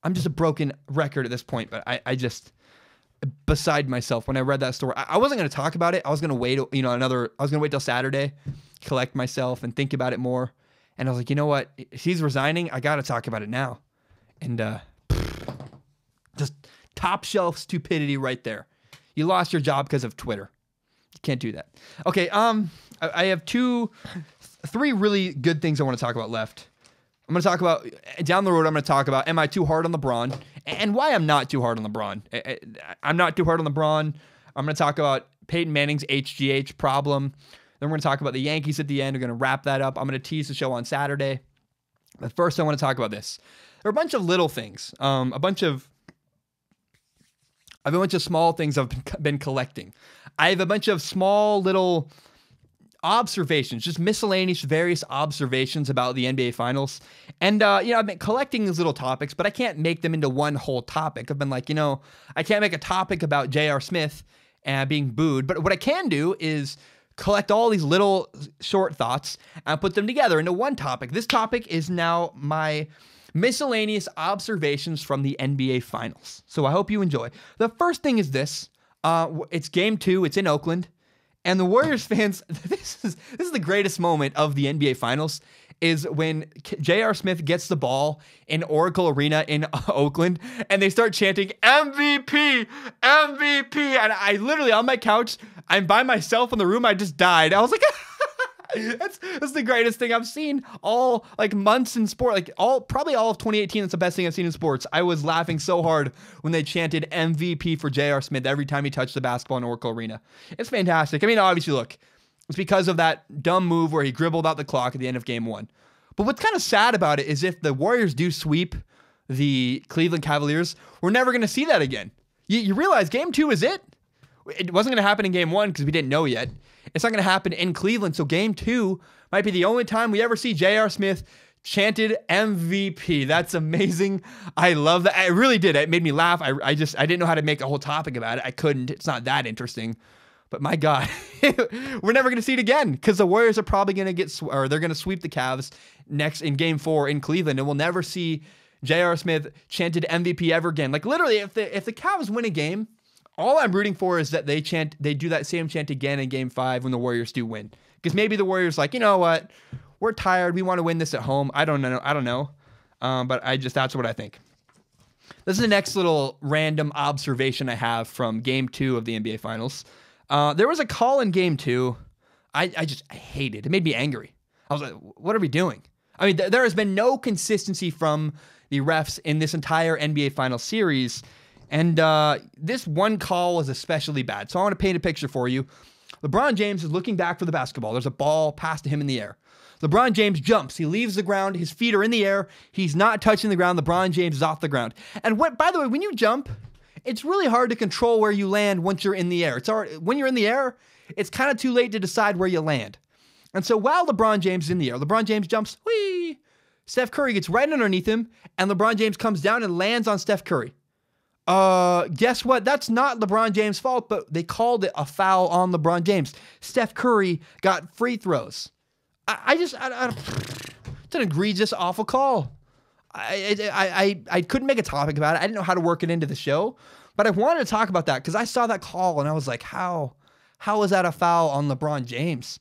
I'm just a broken record at this point, but I just beside myself when I read that story. I wasn't going to talk about it. I was going to wait, I was going to wait till Saturday, collect myself and think about it more. And I was like, you know what? He's resigning. I got to talk about it now. And just top shelf stupidity right there. You lost your job because of Twitter. You can't do that. Okay, I have three really good things I want to talk about left. I'm going to talk about, down the road, I'm going to talk about, am I too hard on LeBron? And why I'm not too hard on LeBron. I'm not too hard on LeBron. I'm going to talk about Peyton Manning's HGH problem. Then we're going to talk about the Yankees at the end. We're going to wrap that up. I'm going to tease the show on Saturday. But first, I want to talk about this. There are a bunch of little things. A bunch of small things I've been collecting. I have a bunch of small little observations, just miscellaneous various observations about the NBA Finals. And, I've been collecting these little topics, but I can't make them into one whole topic. I've been like, I can't make a topic about J.R. Smith being booed. But what I can do is collect all these little short thoughts and put them together into one topic. This topic is now my miscellaneous observations from the NBA Finals. So I hope you enjoy. The first thing is this. It's game 2. It's in Oakland. And the Warriors fans, this is the greatest moment of the NBA Finals, is when J.R. Smith gets the ball in Oracle Arena in Oakland, and they start chanting, MVP, MVP. And I literally, on my couch, I'm by myself in the room, I just died. I was like, that's the greatest thing I've seen all months in sport. Probably all of 2018. That's the best thing I've seen in sports. I was laughing so hard when they chanted MVP for J.R. Smith every time he touched the basketball in Oracle Arena. It's fantastic. I mean, obviously, look, it's because of that dumb move where he dribbled out the clock at the end of game 1. But what's kind of sad about it is if the Warriors do sweep the Cleveland Cavaliers, we're never going to see that again. You realize game 2 is it? It wasn't going to happen in game 1 because we didn't know yet. It's not going to happen in Cleveland. So game 2 might be the only time we ever see J.R. Smith chanted MVP. That's amazing. I love that. I really did. It made me laugh. I didn't know how to make a whole topic about it. I couldn't. It's not that interesting. But my God, we're never going to see it again because the Warriors are probably going to they're going to sweep the Cavs next in Game 4 in Cleveland, and we'll never see J.R. Smith chanted MVP ever again. Like literally, if the Cavs win a game, all I'm rooting for is that they do that same chant again in Game 5 when the Warriors do win. Because maybe the Warriors like, you know what, we're tired. We want to win this at home. I don't know. But that's what I think. This is the next little random observation I have from Game 2 of the NBA Finals. There was a call in Game 2. I hated it. It made me angry. I was like, what are we doing? I mean, there has been no consistency from the refs in this entire NBA Finals series. And this one call was especially bad. So I want to paint a picture for you. LeBron James is looking back for the basketball. There's a ball passed to him in the air. LeBron James jumps. He leaves the ground. His feet are in the air. He's not touching the ground. LeBron James is off the ground. And by the way, when you jump, it's really hard to control where you land once you're in the air. When you're in the air, it's kind of too late to decide where you land. And so while LeBron James is in the air, LeBron James jumps, whee! Steph Curry gets right underneath him, and LeBron James comes down and lands on Steph Curry. Guess what? That's not LeBron James' fault, but they called it a foul on LeBron James. Steph Curry got free throws. It's an egregious, awful call. I couldn't make a topic about it. I didn't know how to work it into the show, but I wanted to talk about that because I saw that call and I was like, how is that a foul on LeBron James?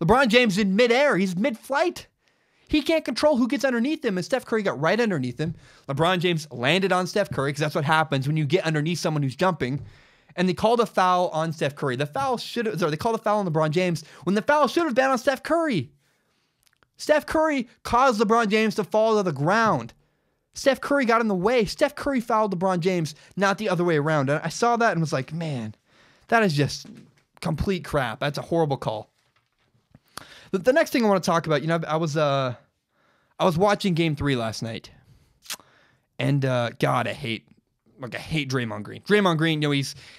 LeBron James is in midair. He's mid-flight. He can't control who gets underneath him, and Steph Curry got right underneath him. LeBron James landed on Steph Curry because that's what happens when you get underneath someone who's jumping. And they called a foul on Steph Curry. They called a foul on LeBron James when the foul should have been on Steph Curry. Steph Curry caused LeBron James to fall to the ground. Steph Curry got in the way. Steph Curry fouled LeBron James, not the other way around. And I saw that and was like, man, that is just complete crap. That's a horrible call. The next thing I want to talk about, I was watching Game 3 last night, and God, I hate Draymond Green. Draymond Green,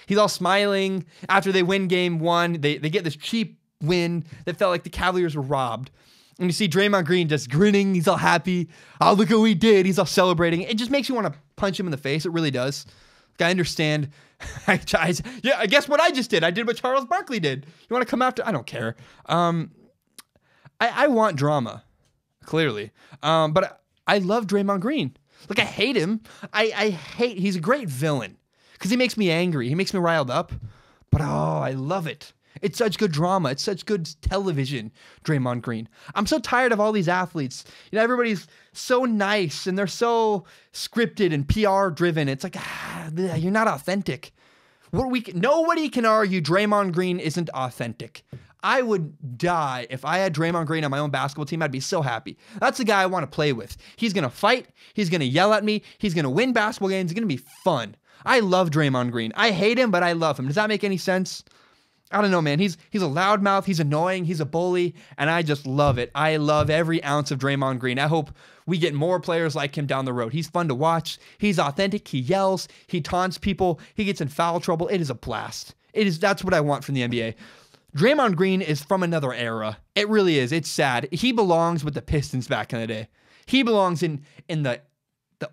he's all smiling after they win Game 1. They get this cheap win that felt like the Cavaliers were robbed. And you see Draymond Green just grinning. He's all happy. Oh, look what we did. He's all celebrating. It just makes you want to punch him in the face. It really does. Like, I understand. I guess what I just did. I did what Charles Barkley did. You want to come after? I don't care. I want drama, clearly. But I love Draymond Green. Like, I hate him. He's a great villain because he makes me angry. He makes me riled up. But, I love it. It's such good drama. It's such good television, Draymond Green. I'm so tired of all these athletes. Everybody's so nice and they're so scripted and PR driven. It's like, you're not authentic. Nobody can argue Draymond Green isn't authentic. I would die if I had Draymond Green on my own basketball team. I'd be so happy. That's the guy I want to play with. He's going to fight. He's going to yell at me. He's going to win basketball games. It's going to be fun. I love Draymond Green. I hate him, but I love him. Does that make any sense? I don't know, man. He's a loudmouth. He's annoying. He's a bully. And I just love it. I love every ounce of Draymond Green. I hope we get more players like him down the road. He's fun to watch. He's authentic. He yells. He taunts people. He gets in foul trouble. It is a blast. That's what I want from the NBA. Draymond Green is from another era. It really is. It's sad. He belongs with the Pistons back in the day. He belongs in the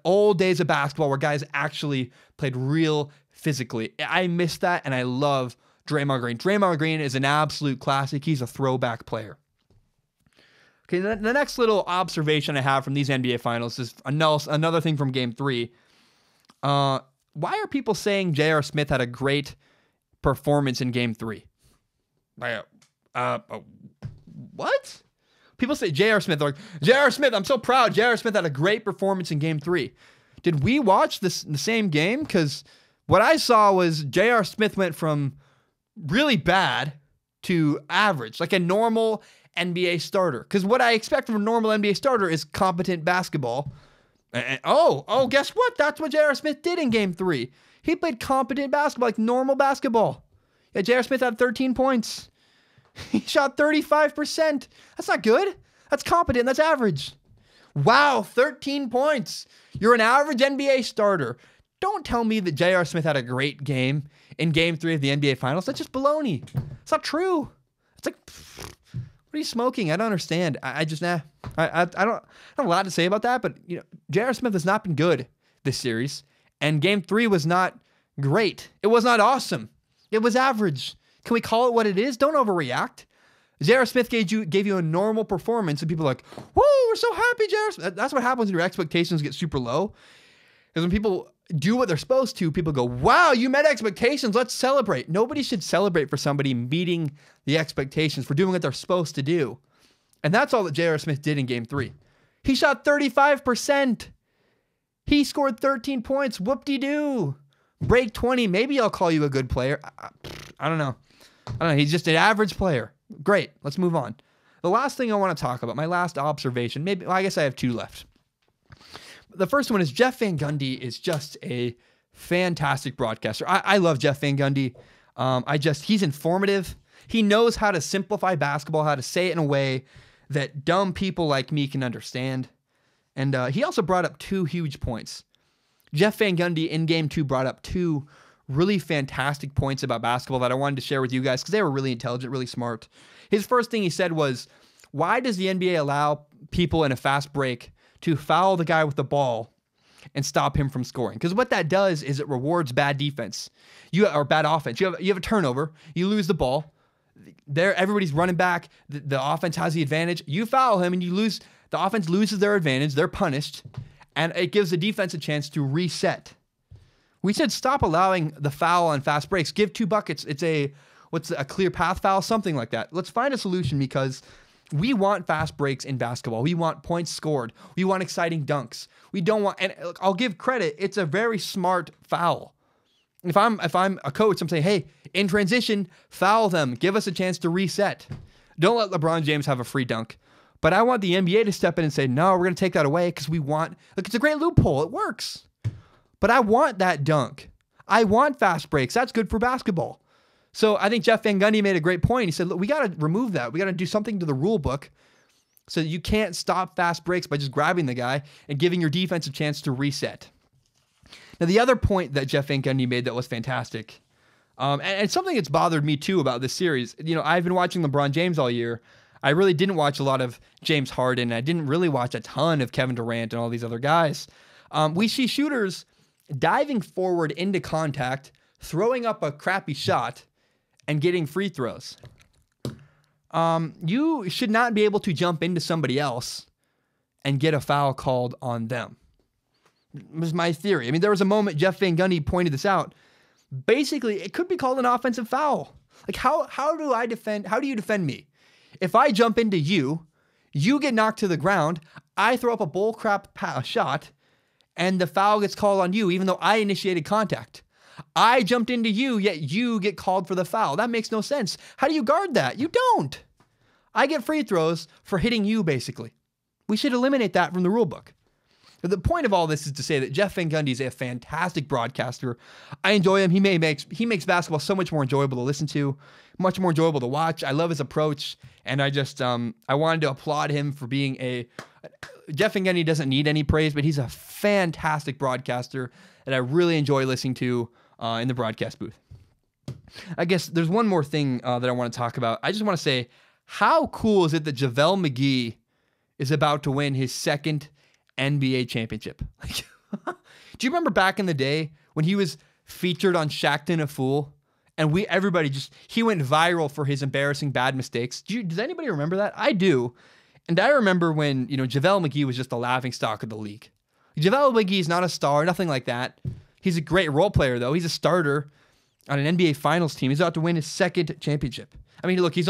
old days of basketball where guys actually played real physically. I miss that, and I love Draymond Green. Draymond Green is an absolute classic. He's a throwback player. Okay, the next little observation I have from these NBA Finals is another thing from Game 3. Why are people saying J.R. Smith had a great performance in Game 3? What? People say J.R. Smith. They're like, J.R. Smith, I'm so proud. J.R. Smith had a great performance in Game 3. Did we watch the same game? Because what I saw was J.R. Smith went from really bad to average, like a normal NBA starter. Because what I expect from a normal NBA starter is competent basketball. And guess what? That's what J.R. Smith did in Game 3. He played competent basketball, like normal basketball. Yeah, J.R. Smith had 13 points. He shot 35%. That's not good. That's competent. That's average. Wow, 13 points. You're an average NBA starter. Don't tell me that J.R. Smith had a great game in Game 3 of the NBA Finals. That's just baloney. It's not true. It's like, What are you smoking? I don't understand. I just, I don't have a lot to say about that, but, J.R. Smith has not been good this series, and Game 3 was not great. It was not awesome. It was average. Can we call it what it is? Don't overreact. J.R. Smith gave you a normal performance, and people are like, whoa, we're so happy, J.R. Smith. That's what happens when your expectations get super low. Because when people do what they're supposed to, people go, wow, you met expectations. Let's celebrate. Nobody should celebrate for somebody meeting the expectations, for doing what they're supposed to do. And that's all that J.R. Smith did in Game 3. He shot 35%. He scored 13 points. Whoop-de-doo. Break 20. Maybe I'll call you a good player. I don't know. He's just an average player. Great. Let's move on. The last thing I want to talk about, my last observation, I guess I have 2 left. The first one is Jeff Van Gundy is just a fantastic broadcaster. I love Jeff Van Gundy. He's informative. He knows how to simplify basketball, how to say it in a way that dumb people like me can understand. And he also brought up 2 huge points. Jeff Van Gundy in Game 2 brought up 2 really fantastic points about basketball that I wanted to share with you guys because they were really intelligent, really smart. His first thing he said was, why does the NBA allow people in a fast break to foul the guy with the ball and stop him from scoring? Because what that does is it rewards bad defense. Or bad offense. You have a turnover. You lose the ball. Everybody's running back. The offense has the advantage. You foul him and you lose. The offense loses their advantage. They're punished. And it gives the defense a chance to reset. We said stop allowing the foul on fast breaks. Give 2 buckets. It's a clear path foul, something like that. Let's find a solution because we want fast breaks in basketball. We want points scored. We want exciting dunks. We don't want, and I'll give credit, it's a very smart foul. If I'm a coach, I'm saying, hey, in transition, foul them. Give us a chance to reset. Don't let LeBron James have a free dunk. But I want the NBA to step in and say, no, we're going to take that away because it's a great loophole. It works. But I want that dunk. I want fast breaks. That's good for basketball. So I think Jeff Van Gundy made a great point. He said, look, we got to remove that. We got to do something to the rule book so that you can't stop fast breaks by just grabbing the guy and giving your defense a chance to reset. Now, the other point that Jeff Van Gundy made that was fantastic, and something that's bothered me too about this series, I've been watching LeBron James all year. I really didn't watch a lot of James Harden. I didn't really watch a ton of Kevin Durant and all these other guys. We see shooters diving forward into contact, throwing up a crappy shot, and getting free throws. You should not be able to jump into somebody else and get a foul called on them. It was my theory. I mean, there was a moment Jeff Van Gundy pointed this out. Basically, it could be called an offensive foul. Like, how do you defend me? If I jump into you, you get knocked to the ground, I throw up a bull crap shot, and the foul gets called on you, even though I initiated contact. I jumped into you, yet you get called for the foul. That makes no sense. How do you guard that? You don't. I get free throws for hitting you, basically. We should eliminate that from the rule book. But the point of all this is to say that Jeff Van Gundy is a fantastic broadcaster. I enjoy him. He makes basketball so much more enjoyable to listen to, much more enjoyable to watch. I love his approach, and I just I wanted to applaud him for being Jeff Van Gundy doesn't need any praise, but he's a fantastic broadcaster that I really enjoy listening to in the broadcast booth. I guess there's one more thing that I want to talk about. I just want to say, how cool is it that JaVale McGee is about to win his second NBA championship? Do you remember back in the day when he was featured on Shaqtin' a Fool? And he went viral for his embarrassing bad mistakes. Does anybody remember that? I do. And I remember when, JaVale McGee was just the laughingstock of the league. JaVale McGee is not a star, nothing like that. He's a great role player, though. He's a starter on an NBA Finals team. He's about to win his second championship. I mean, look, JaVale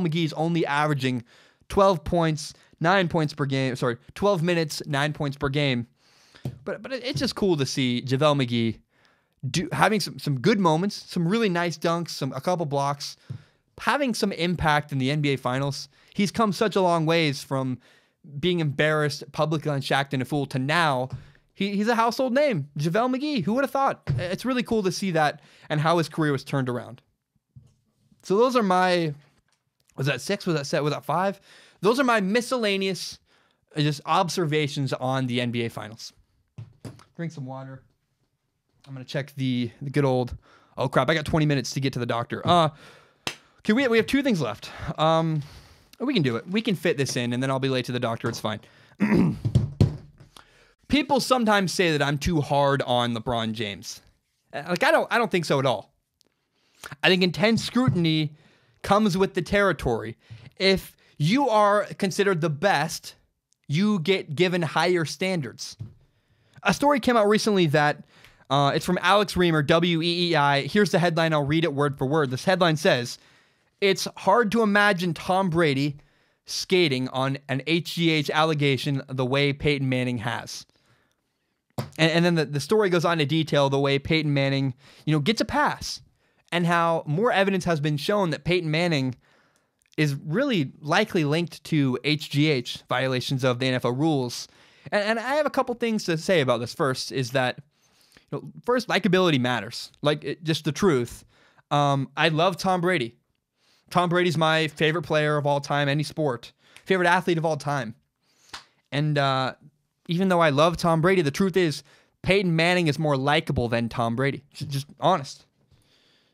McGee's only averaging 12 points, 9 points per game. 12 minutes, 9 points per game. But it's just cool to see JaVale McGee having some good moments, some really nice dunks, a couple blocks, having some impact in the NBA Finals. He's come such a long ways from being embarrassed publicly on Shaqtin' a Fool to now he's a household name. JaVale McGee, who would have thought? It's really cool to see that and how his career was turned around. So those are my, was that 6? Was that 5? Those are my miscellaneous just observations on the NBA Finals. Drink some water. I'm going to check the good old, oh crap, I got 20 minutes to get to the doctor. Okay, we have 2 things left. We can do it. We can fit this in, and then I'll be late to the doctor. It's fine. People sometimes say that I'm too hard on LeBron James. Like, I don't think so at all. I think intense scrutiny comes with the territory. If you are considered the best, you get given higher standards. A story came out recently that it's from Alex Reamer, WEEI. Here's the headline. I'll read it word for word. This headline says, "It's hard to imagine Tom Brady skating on an HGH allegation the way Peyton Manning has." And then the story goes on to detail the way Peyton Manning, gets a pass, and how more evidence has been shown that Peyton Manning is really likely linked to HGH violations of the NFL rules. And I have a couple things to say about this. First is that, first, likability matters. Just the truth. I love Tom Brady. Tom Brady's my favorite player of all time, any sport. Favorite athlete of all time. And even though I love Tom Brady, the truth is Peyton Manning is more likable than Tom Brady. Just honest.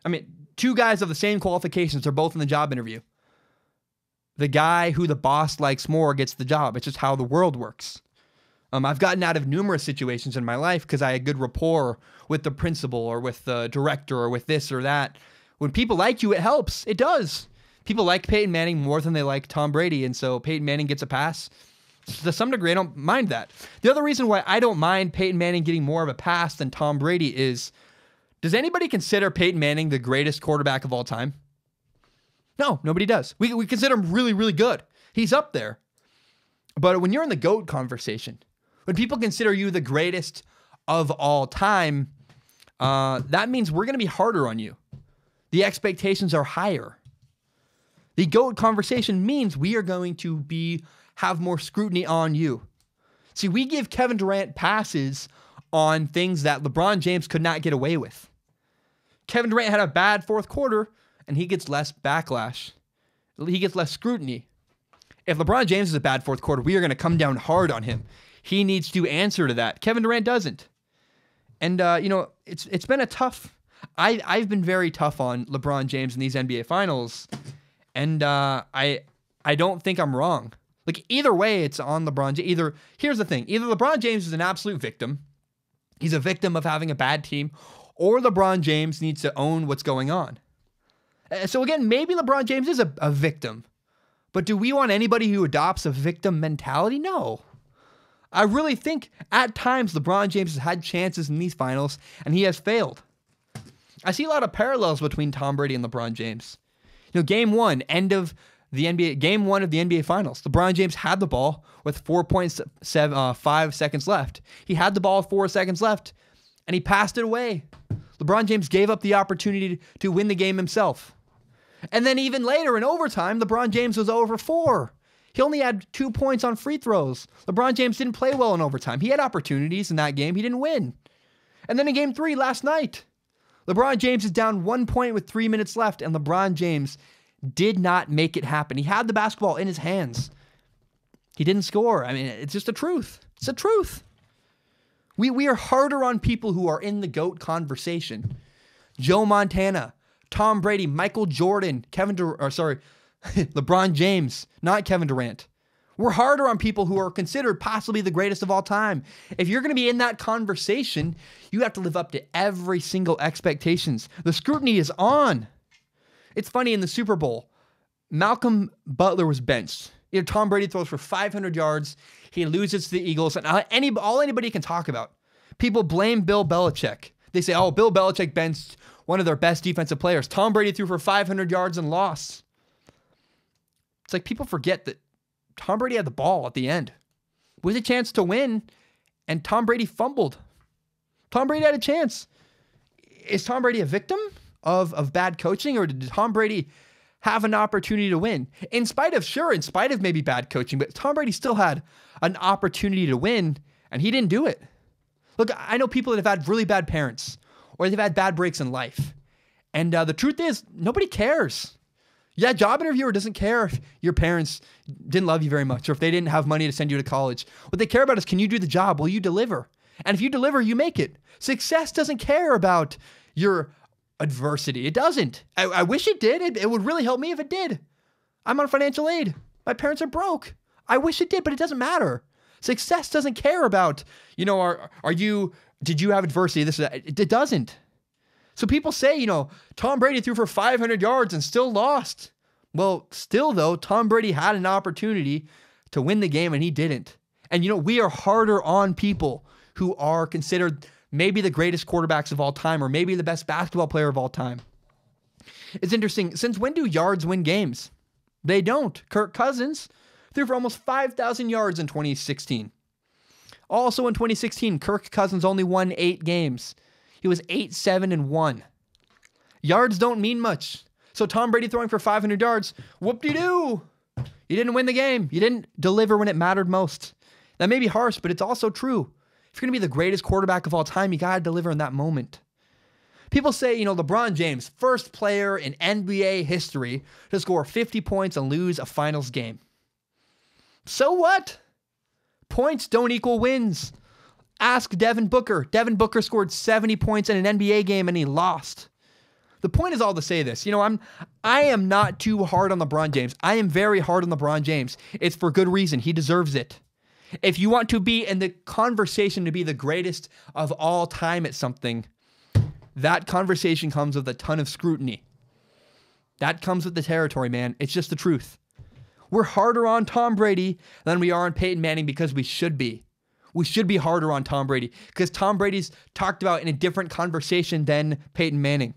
I mean, two guys of the same qualifications are both in the job interview. The guy who the boss likes more gets the job. It's just how the world works. I've gotten out of numerous situations in my life because I had good rapport with the principal or with the director or with this or that. When people like you, it helps. It does. People like Peyton Manning more than they like Tom Brady, and so Peyton Manning gets a pass. To some degree, I don't mind that. The other reason why I don't mind Peyton Manning getting more of a pass than Tom Brady is, does anybody consider Peyton Manning the greatest quarterback of all time? No, nobody does. We consider him really, really good. He's up there. But when you're in the GOAT conversation, when people consider you the greatest of all time, that means we're going to be harder on you. The expectations are higher. The GOAT conversation means we are going to have more scrutiny on you. See, we give Kevin Durant passes on things that LeBron James could not get away with. Kevin Durant had a bad fourth quarter, and he gets less backlash. He gets less scrutiny. If LeBron James is a bad fourth quarter, we are going to come down hard on him. He needs to answer to that. Kevin Durant doesn't. And, it's been a tough... I've been very tough on LeBron James in these NBA Finals, and I don't think I'm wrong. Either way, it's on LeBron James. Here's the thing. Either LeBron James is an absolute victim. He's a victim of having a bad team, or LeBron James needs to own what's going on. So again, maybe LeBron James is a victim, but do we want anybody who adopts a victim mentality? No. I really think at times LeBron James has had chances in these finals, and he has failed. I see a lot of parallels between Tom Brady and LeBron James. Game one, Game 1 of the NBA Finals. LeBron James had the ball with 4.5 seconds left. He had the ball with 4 seconds left, and he passed it away. LeBron James gave up the opportunity to win the game himself. And then even later in overtime, LeBron James was 0 for 4. He only had 2 points on free throws. LeBron James didn't play well in overtime. He had opportunities in that game. He didn't win. And then in Game 3 last night, LeBron James is down 1 point with 3 minutes left, and LeBron James did not make it happen. He had the basketball in his hands. He didn't score. I mean, it's just the truth. It's the truth. We are harder on people who are in the GOAT conversation. Joe Montana, Tom Brady, Michael Jordan, LeBron James, not Kevin Durant. We're harder on people who are considered possibly the greatest of all time. If you're going to be in that conversation, you have to live up to every single expectations. The scrutiny is on. It's funny, in the Super Bowl, Malcolm Butler was benched. Tom Brady throws for 500 yards. He loses to the Eagles. And all anybody can talk about. People blame Bill Belichick. They say, oh, Bill Belichick benched one of their best defensive players. Tom Brady threw for 500 yards and lost. It's like people forget that Tom Brady had the ball at the end with a chance to win, and Tom Brady fumbled. Tom Brady had a chance. Is Tom Brady a victim of bad coaching, or did Tom Brady have an opportunity to win? In spite of maybe bad coaching, but Tom Brady still had an opportunity to win, and he didn't do it. Look, I know people that have had really bad parents, or they've had bad breaks in life, and the truth is, nobody cares. Yeah, job interviewer doesn't care if your parents didn't love you very much, or if they didn't have money to send you to college. What they care about is, can you do the job? Will you deliver? And if you deliver, you make it. Success doesn't care about your adversity. It doesn't. I wish it did. It would really help me if it did. I'm on financial aid. My parents are broke. I wish it did, but it doesn't matter. Success doesn't care about, did you have adversity? It doesn't. So people say, Tom Brady threw for 500 yards and still lost. Well, still though, Tom Brady had an opportunity to win the game and he didn't. And we are harder on people who are considered maybe the greatest quarterbacks of all time or maybe the best basketball player of all time. It's interesting. Since when do yards win games? They don't. Kirk Cousins threw for almost 5,000 yards in 2016. Also in 2016, Kirk Cousins only won 8 games. He was 8-7-1. Yards don't mean much. So Tom Brady throwing for 500 yards, whoop-de-doo. You didn't win the game. You didn't deliver when it mattered most. That may be harsh, but it's also true. If you're going to be the greatest quarterback of all time, you got to deliver in that moment. People say, LeBron James, first player in NBA history to score 50 points and lose a finals game. So what? Points don't equal wins. Ask Devin Booker. Devin Booker scored 70 points in an NBA game and he lost. The point is all to say this. I am not too hard on LeBron James. I am very hard on LeBron James. It's for good reason. He deserves it. If you want to be in the conversation to be the greatest of all time at something, that conversation comes with a ton of scrutiny. That comes with the territory, man. It's just the truth. We're harder on Tom Brady than we are on Peyton Manning because we should be. We should be harder on Tom Brady because Tom Brady's talked about in a different conversation than Peyton Manning.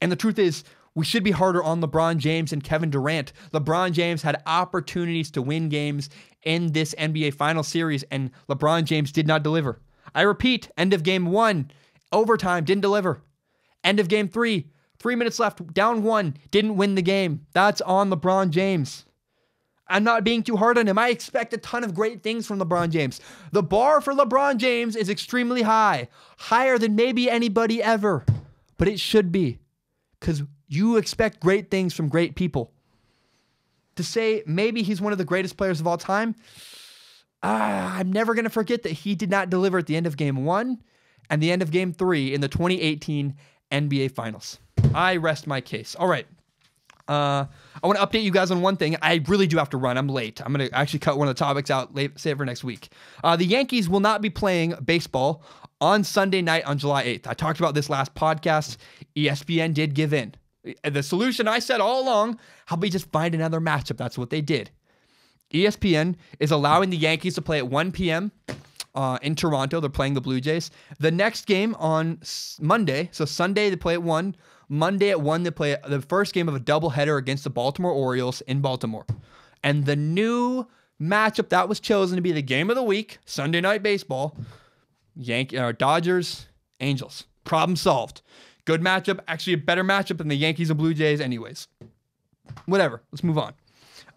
And the truth is, we should be harder on LeBron James and Kevin Durant. LeBron James had opportunities to win games in this NBA Finals series, and LeBron James did not deliver. I repeat, end of game 1, overtime, didn't deliver. End of game 3, 3 minutes left, down 1, didn't win the game. That's on LeBron James. I'm not being too hard on him. I expect a ton of great things from LeBron James. The bar for LeBron James is extremely high, higher than maybe anybody ever, but it should be because you expect great things from great people. To say maybe he's one of the greatest players of all time, I'm never going to forget that he did not deliver at the end of game 1 and the end of game 3 in the 2018 NBA Finals. I rest my case. All right. I want to update you guys on one thing. I really do have to run. I'm late. I'm going to actually cut one of the topics out, save it for next week. The Yankees will not be playing baseball on Sunday night on July 8th. I talked about this last podcast. ESPN did give in. The solution I said all along, how about we just find another matchup? That's what they did. ESPN is allowing the Yankees to play at 1 p.m. In Toronto. They're playing the Blue Jays. The next game on Monday, so Sunday they play at 1. Monday at 1, they play the first game of a doubleheader against the Baltimore Orioles in Baltimore. And the new matchup that was chosen to be the game of the week, Sunday Night Baseball, Dodgers, Angels. Problem solved. Good matchup, actually a better matchup than the Yankees and Blue Jays anyways. Whatever, let's move on.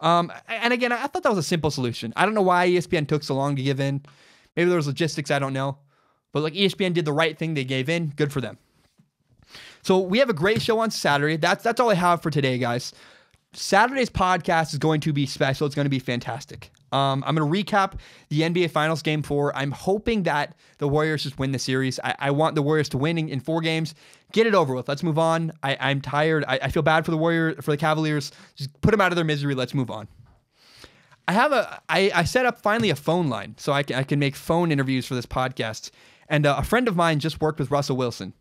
And again, I thought that was a simple solution. I don't know why ESPN took so long to give in. Maybe there was logistics, I don't know. But ESPN did the right thing, they gave in, good for them. So we have a great show on Saturday. That's all I have for today, guys. Saturday's podcast is going to be special. It's going to be fantastic. I'm going to recap the NBA Finals Game 4. I'm hoping that the Warriors just win the series. I want the Warriors to win in 4 games. Get it over with. Let's move on. I'm tired. I feel bad for the Cavaliers. Just put them out of their misery. Let's move on. I set up finally a phone line so I can make phone interviews for this podcast. And a friend of mine just worked with Russell Wilson.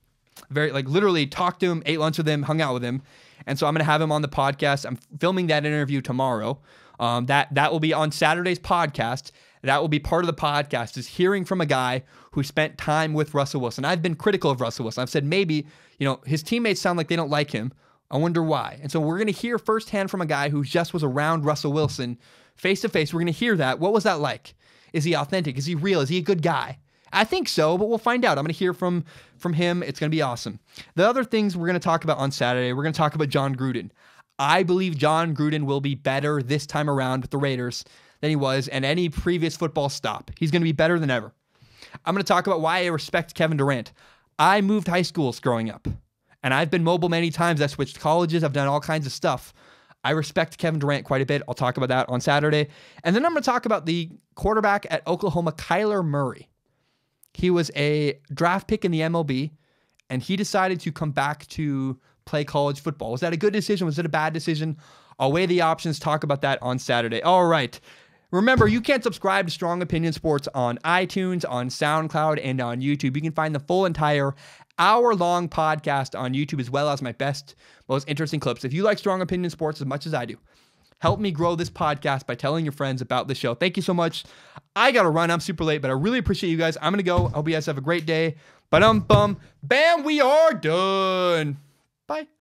Literally talked to him, ate lunch with him, hung out with him. And so I'm going to have him on the podcast. I'm filming that interview tomorrow. That will be on Saturday's podcast. That will be part of the podcast, is hearing from a guy who spent time with Russell Wilson. I've been critical of Russell Wilson. I've said maybe, his teammates sound like they don't like him. I wonder why. And so we're going to hear firsthand from a guy who just was around Russell Wilson face to face. We're going to hear that. What was that like? Is he authentic? Is he real? Is he a good guy? I think so, but we'll find out. I'm going to hear from him. It's going to be awesome. The other things we're going to talk about on Saturday, we're going to talk about Jon Gruden. I believe Jon Gruden will be better this time around with the Raiders than he was at any previous football stop. He's going to be better than ever. I'm going to talk about why I respect Kevin Durant. I moved high schools growing up, and I've been mobile many times. I switched colleges. I've done all kinds of stuff. I respect Kevin Durant quite a bit. I'll talk about that on Saturday. And then I'm going to talk about the quarterback at Oklahoma, Kyler Murray. He was a draft pick in the MLB, and he decided to come back to play college football. Was that a good decision? Was it a bad decision? I'll weigh the options, talk about that on Saturday. All right. Remember, you can subscribe to Strong Opinion Sports on iTunes, on SoundCloud, and on YouTube. You can find the full entire hour-long podcast on YouTube, as well as my best, most interesting clips. If you like Strong Opinion Sports as much as I do, help me grow this podcast by telling your friends about the show. Thank you so much. I got to run. I'm super late, but I really appreciate you guys. I'm going to go. I hope you guys have a great day. Bam, we are done. Bye.